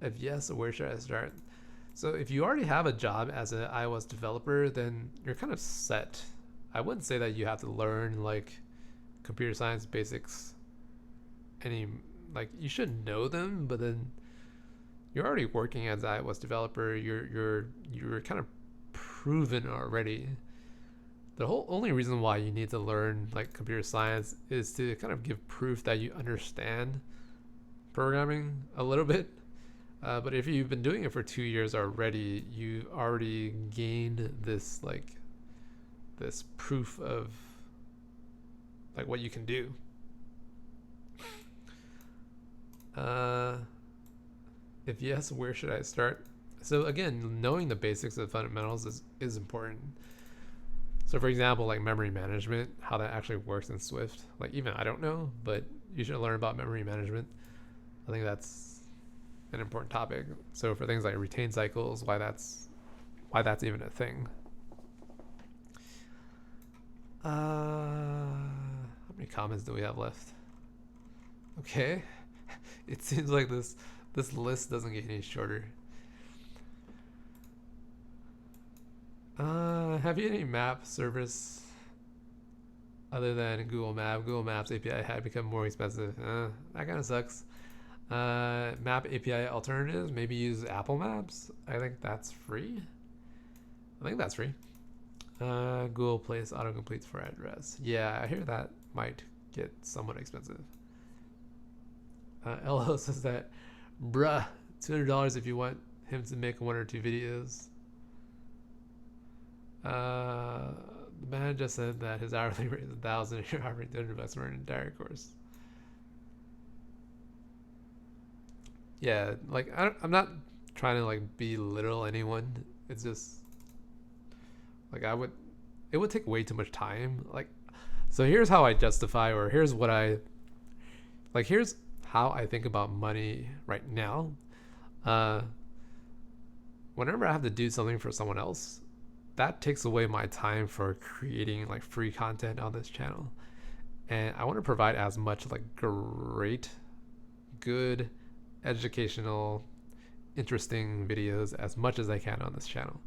If yes, where should I start? So if you already have a job as an iOS developer, then you're kind of set. I wouldn't say that you have to learn like computer science basics any like you should know them, but then you're already working as an iOS developer. You're kind of proven already. The whole only reason why you need to learn like computer science is to kind of give proof that you understand programming a little bit. But if you've been doing it for 2 years already, you already gained this like this proof of like what you can do. Uh, if yes, where should I start? So again, knowing the basics of fundamentals is important. So for example, like memory management, how that actually works in Swift. Like even I don't know, but you should learn about memory management. I think that's an important topic. So for things like retain cycles, why that's even a thing. How many comments do we have left? Okay. It seems like this list doesn't get any shorter. Have you any map service other than Google Map? Google Maps API had become more expensive. That kind of sucks. Map API alternatives, maybe use Apple Maps. I think that's free. Google Place autocompletes for address. Yeah, I hear that might get somewhat expensive. LO says that, bruh, $200 if you want him to make 1 or 2 videos. The man just said that his hourly rate is 1,000 and you're offering $200 for an entire course. Yeah, like I'm not trying to like belittle anyone. It's just like it would take way too much time. Like, so here's how I justify, or here's how I think about money right now. Whenever I have to do something for someone else, that takes away my time for creating like free content on this channel. And I want to provide as much like great, good, educational, interesting videos as much as I can on this channel.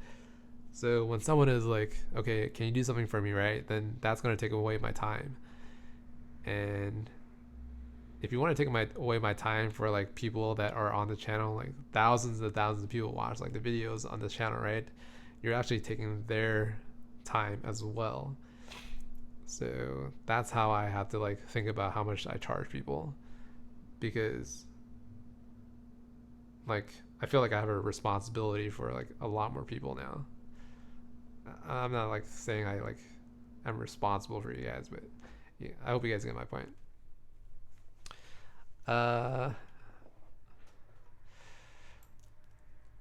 So when someone is like, okay, can you do something for me, right? Then that's going to take away my time. And if you want to take away my time for like people that are on the channel, like thousands and thousands of people watch like the videos on this channel, right? You're actually taking their time as well. So that's how I have to like think about how much I charge people, because like I feel like I have a responsibility for like a lot more people now. I'm not like saying I like I'm responsible for you guys, but yeah, I hope you guys get my point.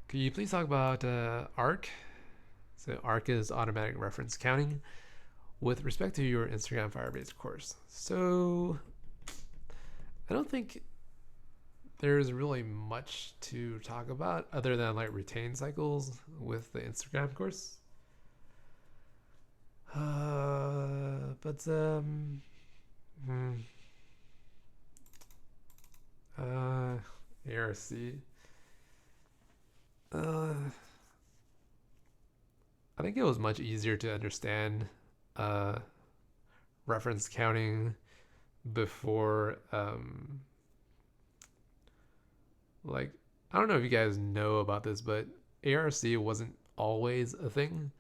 Could you please talk about ARC? So ARC is automatic reference counting with respect to your Instagram Firebase course. So I don't think there's really much to talk about other than like retain cycles with the Instagram course. ARC. I think it was much easier to understand reference counting before like I don't know if you guys know about this, but ARC wasn't always a thing.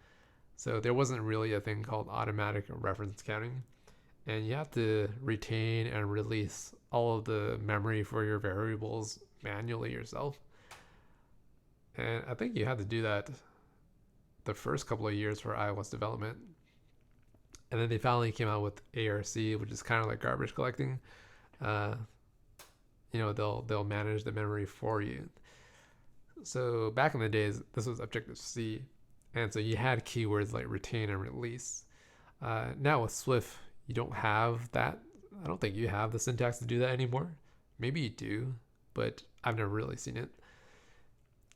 So there wasn't really a thing called automatic reference counting. And you have to retain and release all of the memory for your variables manually yourself. And I think you had to do that the first couple of years for iOS development. And then they finally came out with ARC, which is kind of like garbage collecting. They'll manage the memory for you. So back in the days, this was Objective-C. And so you had keywords like retain and release. Now with Swift, you don't have that. I don't think you have the syntax to do that anymore. Maybe you do, but I've never really seen it.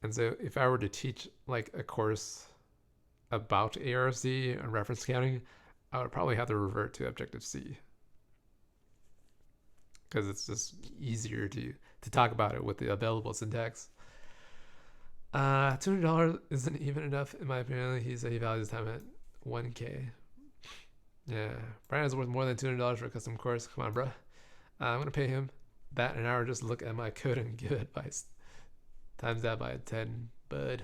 And so if I were to teach like a course about ARC and reference counting, I would probably have to revert to Objective-C because it's just easier to talk about it with the available syntax. $200 isn't even enough in my opinion. He said he values time at 1K. Yeah, Brian is worth more than $200 for a custom course. Come on, bro. I'm gonna pay him that an hour just to look at my code and give advice. Times that by 10, bud.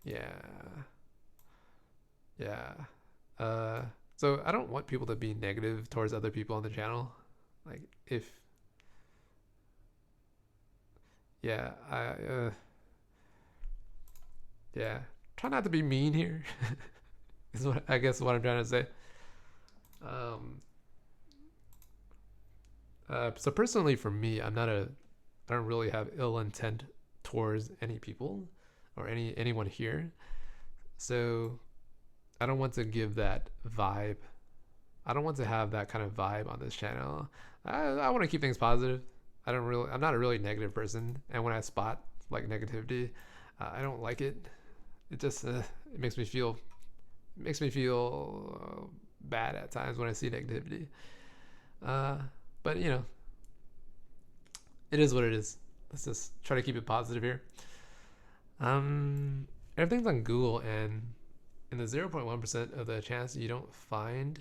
Yeah. So I don't want people to be negative towards other people on the channel. Like if, yeah, yeah, try not to be mean here. Is what I guess what I'm trying to say. So personally for me, I don't really have ill intent towards any people or anyone here. So I don't want to give that vibe. I don't want to have that kind of vibe on this channel. I want to keep things positive. I'm not a really negative person. And when I spot like negativity, I don't like it. It just, it makes me feel bad at times when I see negativity. But you know, it is what it is. Let's just try to keep it positive here. Everything's on Google, and in the 0.1% of the chance you don't find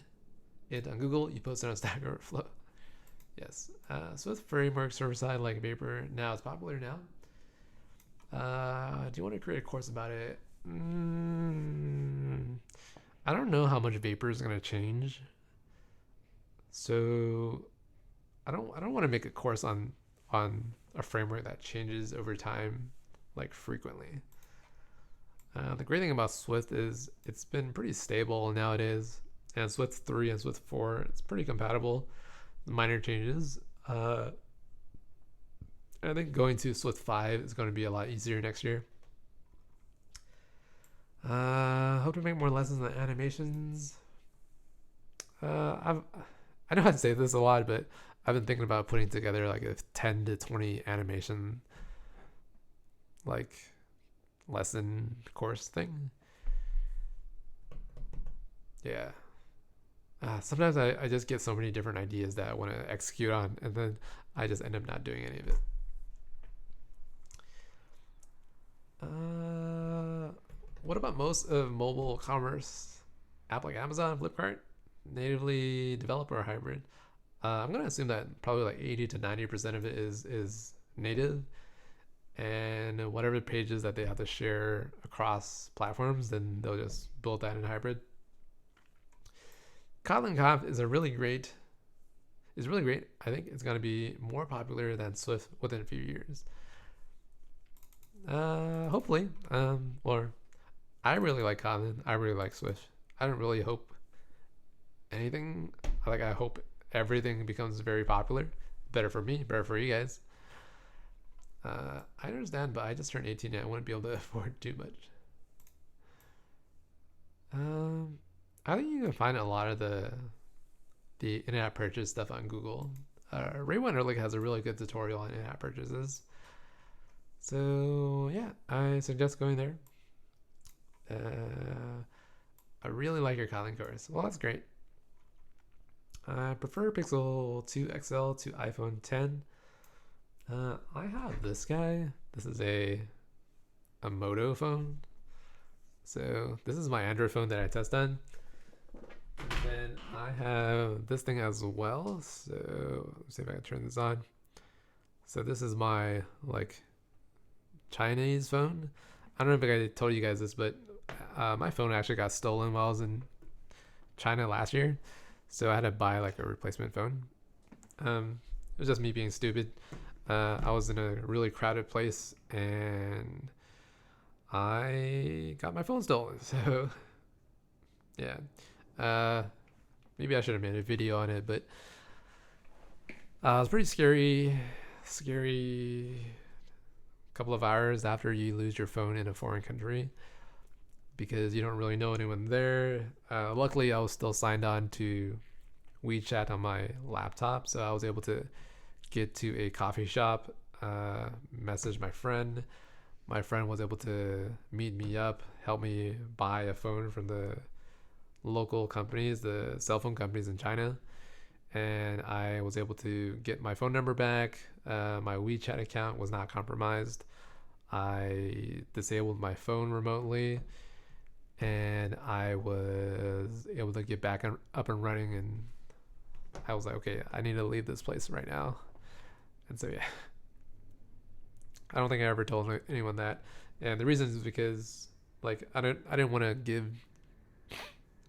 it on Google, you post it on Stack Overflow. Yes. Swift framework server side like Vapor now it's popular now. Do you want to create a course about it? I don't know how much Vapor is going to change, so I don't want to make a course on a framework that changes over time, like frequently. The great thing about Swift is it's been pretty stable nowadays, and Swift 3 and Swift 4 it's pretty compatible. Minor changes. I think going to Swift 5 is going to be a lot easier next year. Hope to make more lessons on animations. I know I say this a lot, but I've been thinking about putting together like a 10 to 20 animation like lesson course thing. Yeah. Sometimes I just get so many different ideas that I want to execute on, and then I just end up not doing any of it. What about most of mobile commerce app like Amazon, Flipkart, natively developed or hybrid? I'm gonna assume that probably like 80 to 90% of it is native, and whatever pages that they have to share across platforms, then they'll just build that in hybrid. Kotlin Conf is really great. I think it's gonna be more popular than Swift within a few years. Hopefully. Or I really like Kotlin. I really like Swift. I don't really hope anything. I hope everything becomes very popular. Better for me, better for you guys. I understand, but I just turned 18 and I wouldn't be able to afford too much. I think you can find a lot of the in-app purchase stuff on Google. Ray Wenderlich has a really good tutorial on in-app purchases. So yeah, I suggest going there. I really like your Kotlin course. Well, that's great. I prefer Pixel 2 XL to iPhone 10. I have this guy. This is a Moto phone. So this is my Android phone that I test on. And then I have this thing as well. So let's see if I can turn this on. So this is my like Chinese phone. I don't know if I told you guys this, but my phone actually got stolen while I was in China last year. So I had to buy like a replacement phone. It was just me being stupid. I was in a really crowded place and I got my phone stolen. So yeah. Maybe I should have made a video on it, but it was pretty scary couple of hours after you lose your phone in a foreign country because you don't really know anyone there. Luckily, I was still signed on to WeChat on my laptop, so I was able to get to a coffee shop messaged my friend. My friend was able to meet me up, help me buy a phone from the local companies, the cell phone companies in China. And I was able to get my phone number back. My WeChat account was not compromised. I disabled my phone remotely, and I was able to get back up and running. And I was like, okay, I need to leave this place right now. And so, yeah, I don't think I ever told anyone that. And the reason is because, like, I didn't want to give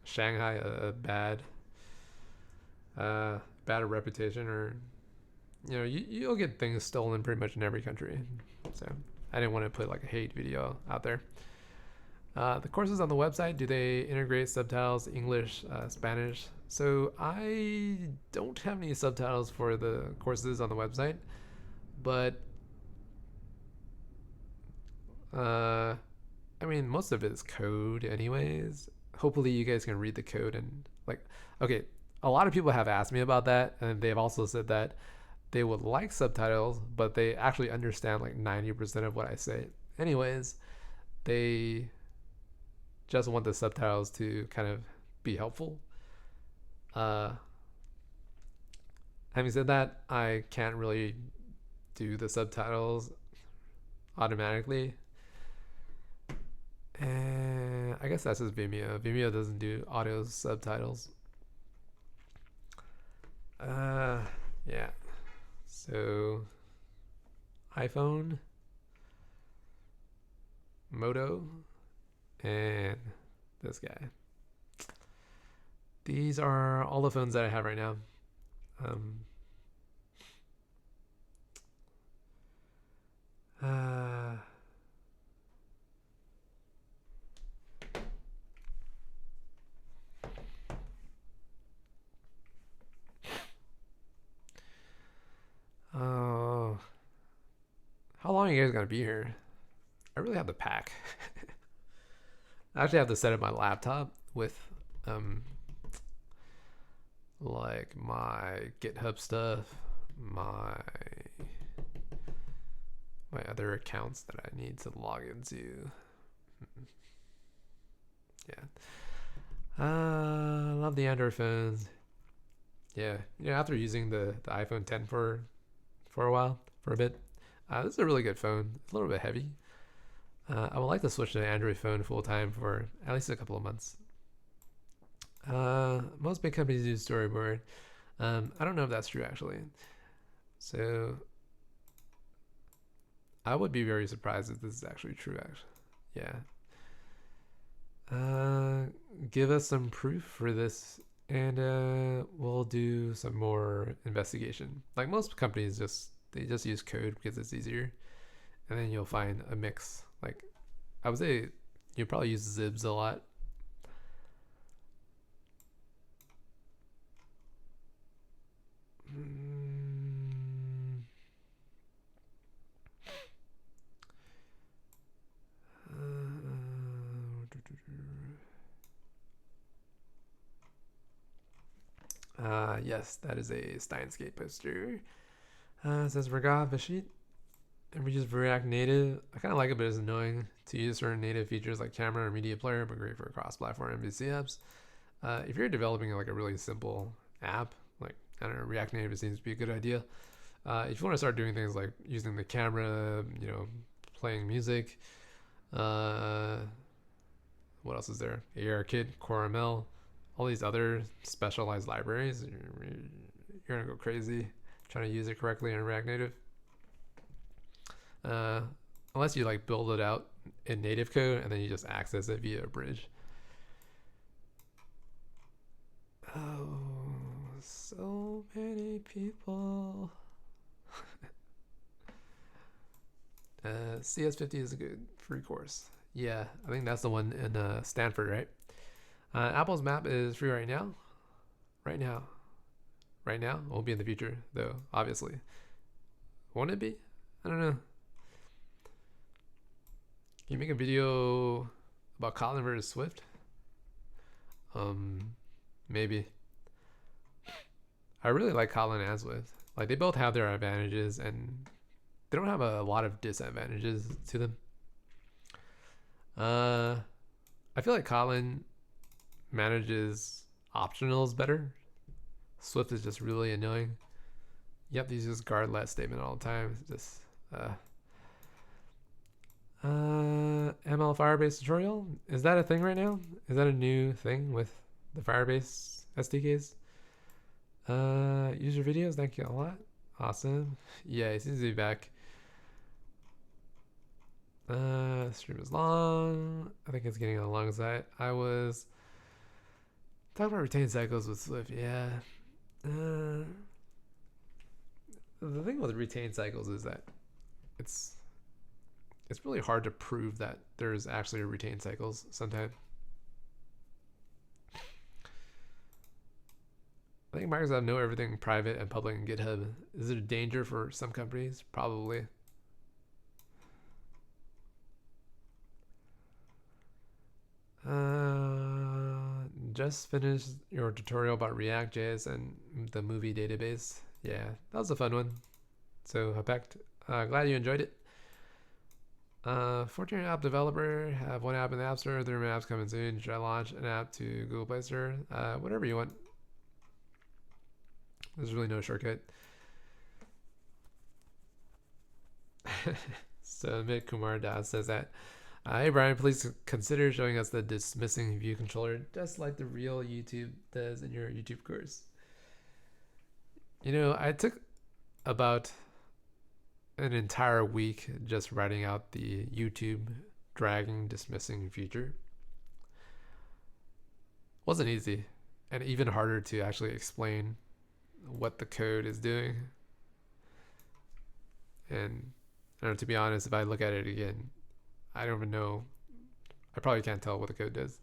Shanghai a bad reputation, or you'll get things stolen pretty much in every country. So I didn't want to put like a hate video out there. The courses on the website, do they integrate subtitles, English, Spanish? So I don't have any subtitles for the courses on the website, but I mean, most of it is code anyways. Hopefully you guys can read the code and like, okay, a lot of people have asked me about that, and they've also said that they would like subtitles, but they actually understand like 90% of what I say. Anyways, they just want the subtitles to kind of be helpful. Having said that, I can't really do the subtitles automatically. And I guess that's just Vimeo. Vimeo doesn't do audio subtitles. Yeah. So, iPhone, Moto, and this guy. These are all the phones that I have right now. Oh, how long are you guys gonna be here? I really have to pack. I actually have to set up my laptop with like my GitHub stuff, my other accounts that I need to log into. Yeah. Love the Android phones. Yeah. After using the iPhone 10 for a while, for a bit, this is a really good phone. It's a little bit heavy. I would like to switch to an Android phone full time for at least a couple of months. Most big companies use Storyboard. I don't know if that's true actually. So I would be very surprised if this is actually true. Actually, yeah. Give us some proof for this, and we'll do some more investigation. Like most companies, they just use code because it's easier, and then you'll find a mix. Like I would say, you probably use Zibs a lot. Yes, that is a Steinscape poster. It says Raghav Vashit, and we use React Native. I kind of like it, but it's annoying to use certain native features like camera or media player, but great for cross-platform MVC apps. If you're developing like a really simple app, like I don't know, React Native seems to be a good idea. If you want to start doing things like using the camera, playing music, what else is there? UIKit, CoreML, all these other specialized libraries. You're gonna go crazy trying to use it correctly in React Native. Unless you like build it out in native code and then you just access it via a bridge. Oh, so many people. CS50 is a good free course. Yeah, I think that's the one in Stanford, right? Apple's map is free right now. Right now. It won't be in the future, though, obviously. Won't it be? I don't know. Can you make a video about Kotlin versus Swift? Maybe. I really like Kotlin and Swift. Like, they both have their advantages, and they don't have a lot of disadvantages to them. I feel like Kotlin manages optionals better. Swift is just really annoying. You have to use this guard let statement all the time. It's just ML Firebase tutorial. Is that a thing right now? Is that a new thing with the Firebase SDKs? User videos, thank you a lot. Awesome. Yeah, it seems to be back. Stream is long. I think it's getting on the long side. I was talking about retained cycles with Swift. Yeah. The thing with retained cycles is that it's really hard to prove that there's actually retained cycles sometimes. I think Microsoft know everything private and public in GitHub. Is it a danger for some companies? Probably. Just finished your tutorial about React.js and the movie database. Yeah, that was a fun one. So glad you enjoyed it. 14 app developer, have one app in the App Store, 3 apps coming soon. Should I launch an app to Google Play Store? Whatever you want. There's really no shortcut. So Amit Kumar Das says that, hey Brian, please consider showing us the dismissing view controller, just like the real YouTube does in your YouTube course. You know, I took about an entire week just writing out the YouTube dragging dismissing feature. Wasn't easy, and even harder to actually explain what the code is doing. And I don't know, to be honest, if I look at it again, I don't even know. I probably can't tell what the code does.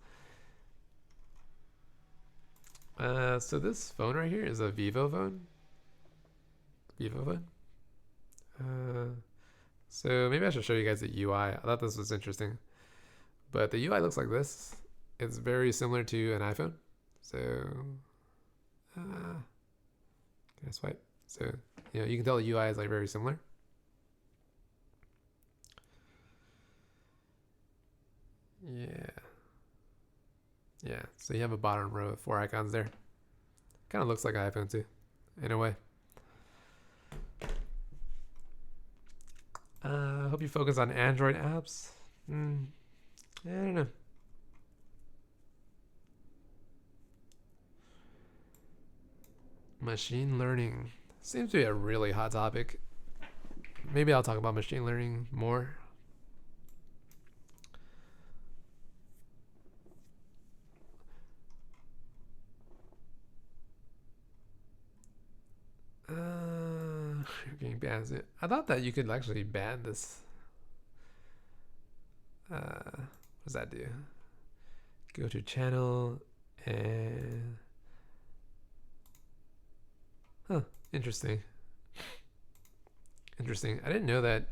So this phone right here is a Vivo phone. So maybe I should show you guys the UI. I thought this was interesting. But the UI looks like this. It's very similar to an iPhone. So, can I swipe? So, you can tell the UI is like very similar. Yeah, so you have a bottom row of 4 icons there. Kind of looks like an iPhone too, in a way. I hope you focus on Android apps. I don't know. Machine learning seems to be a really hot topic. Maybe I'll talk about machine learning more. You're getting banned. I thought that you could actually ban this. What does that do? Go to channel and interesting. I didn't know that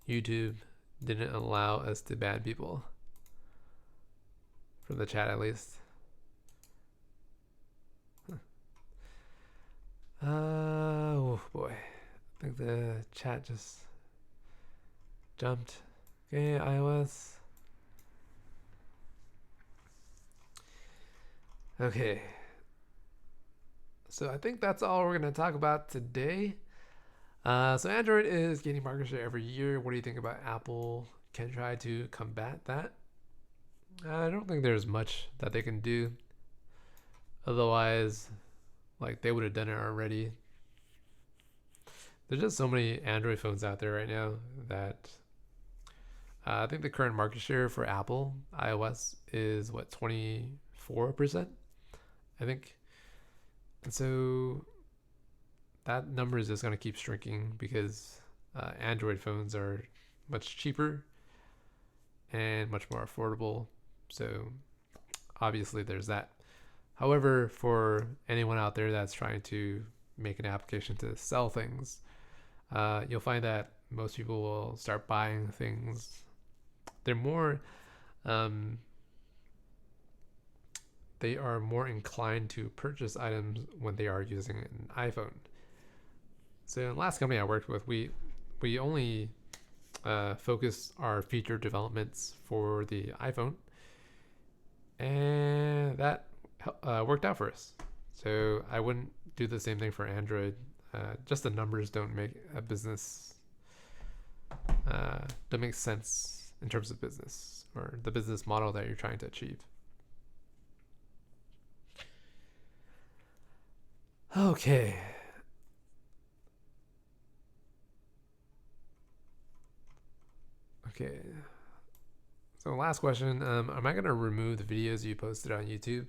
YouTube didn't allow us to ban people from the chat, at least. Oh boy, I think the chat just jumped. Okay, iOS. Okay, so I think that's all we're gonna talk about today. So Android is gaining market share every year. What do you think about Apple can try to combat that? I don't think there's much that they can do. Otherwise, like, they would have done it already. There's just so many Android phones out there right now that I think the current market share for Apple iOS is what, 24%, I think. And so that number is just going to keep shrinking because Android phones are much cheaper and much more affordable. So obviously there's that. However, for anyone out there that's trying to make an application to sell things, you'll find that most people will start buying things. They're more, they are more inclined to purchase items when they are using an iPhone. So the last company I worked with, we only focused our feature developments for the iPhone, and that worked out for us. So I wouldn't do the same thing for Android. Just the numbers don't make a business don't make sense in terms of business or the business model that you're trying to achieve. Okay. Okay. So last question, am I gonna remove the videos you posted on YouTube?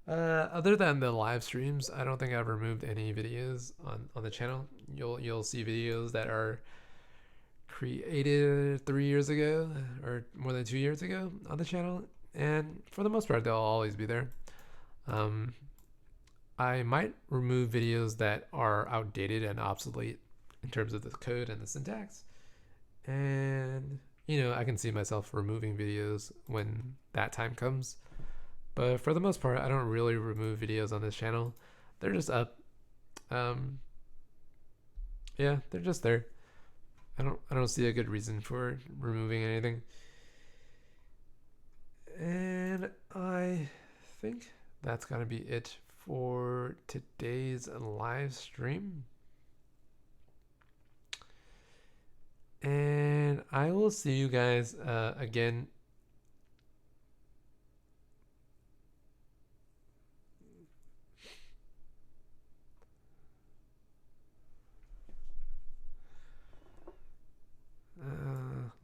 Other than the live streams, I don't think I've removed any videos on the channel. You'll see videos that are created 3 years ago or more than 2 years ago on the channel, and for the most part, they'll always be there. I might remove videos that are outdated and obsolete in terms of the code and the syntax, and I can see myself removing videos when that time comes. But for the most part, I don't really remove videos on this channel. They're just up. Yeah, they're just there. I don't see a good reason for removing anything. And I think that's gonna be it for today's live stream. And I will see you guys again.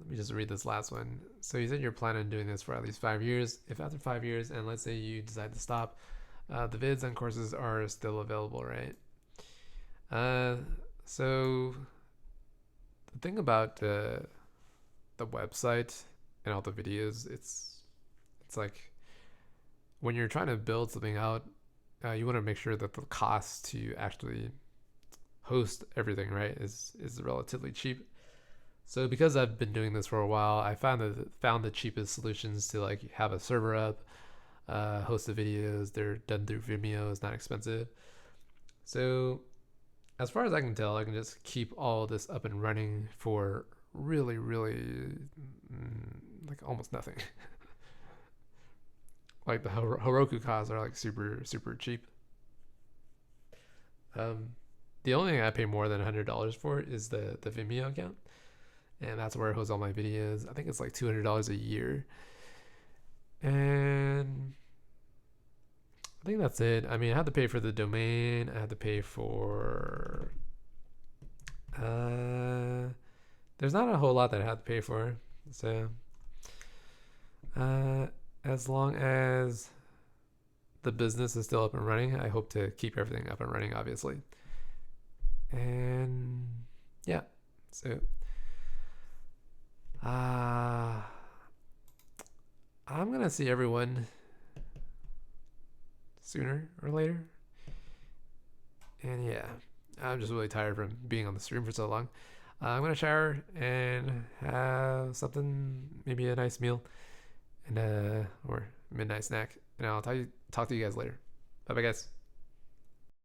Let me just read this last one. So you said you're planning on doing this for at least 5 years. If after 5 years, and let's say you decide to stop, the vids and courses are still available, right? So the thing about the website and all the videos, it's like when you're trying to build something out, you want to make sure that the cost to actually host everything, right, is relatively cheap. So because I've been doing this for a while, I found the cheapest solutions to like have a server up, host the videos. They're done through Vimeo. It's not expensive. So as far as I can tell, I can just keep all this up and running for really, really like almost nothing. Like the Heroku costs are like super, super cheap. The only thing I pay more than $100 for is the Vimeo account, and that's where I host all my videos. I think it's like $200 a year, and I think that's it. I mean, I had to pay for the domain. I had to pay for. There's not a whole lot that I had to pay for, so as long as the business is still up and running, I hope to keep everything up and running, obviously. And yeah, so I'm gonna see everyone sooner or later. And yeah, I'm just really tired from being on the stream for so long. I'm gonna shower and have something, maybe a nice meal, and or midnight snack. And I'll talk to you guys later. Bye bye, guys.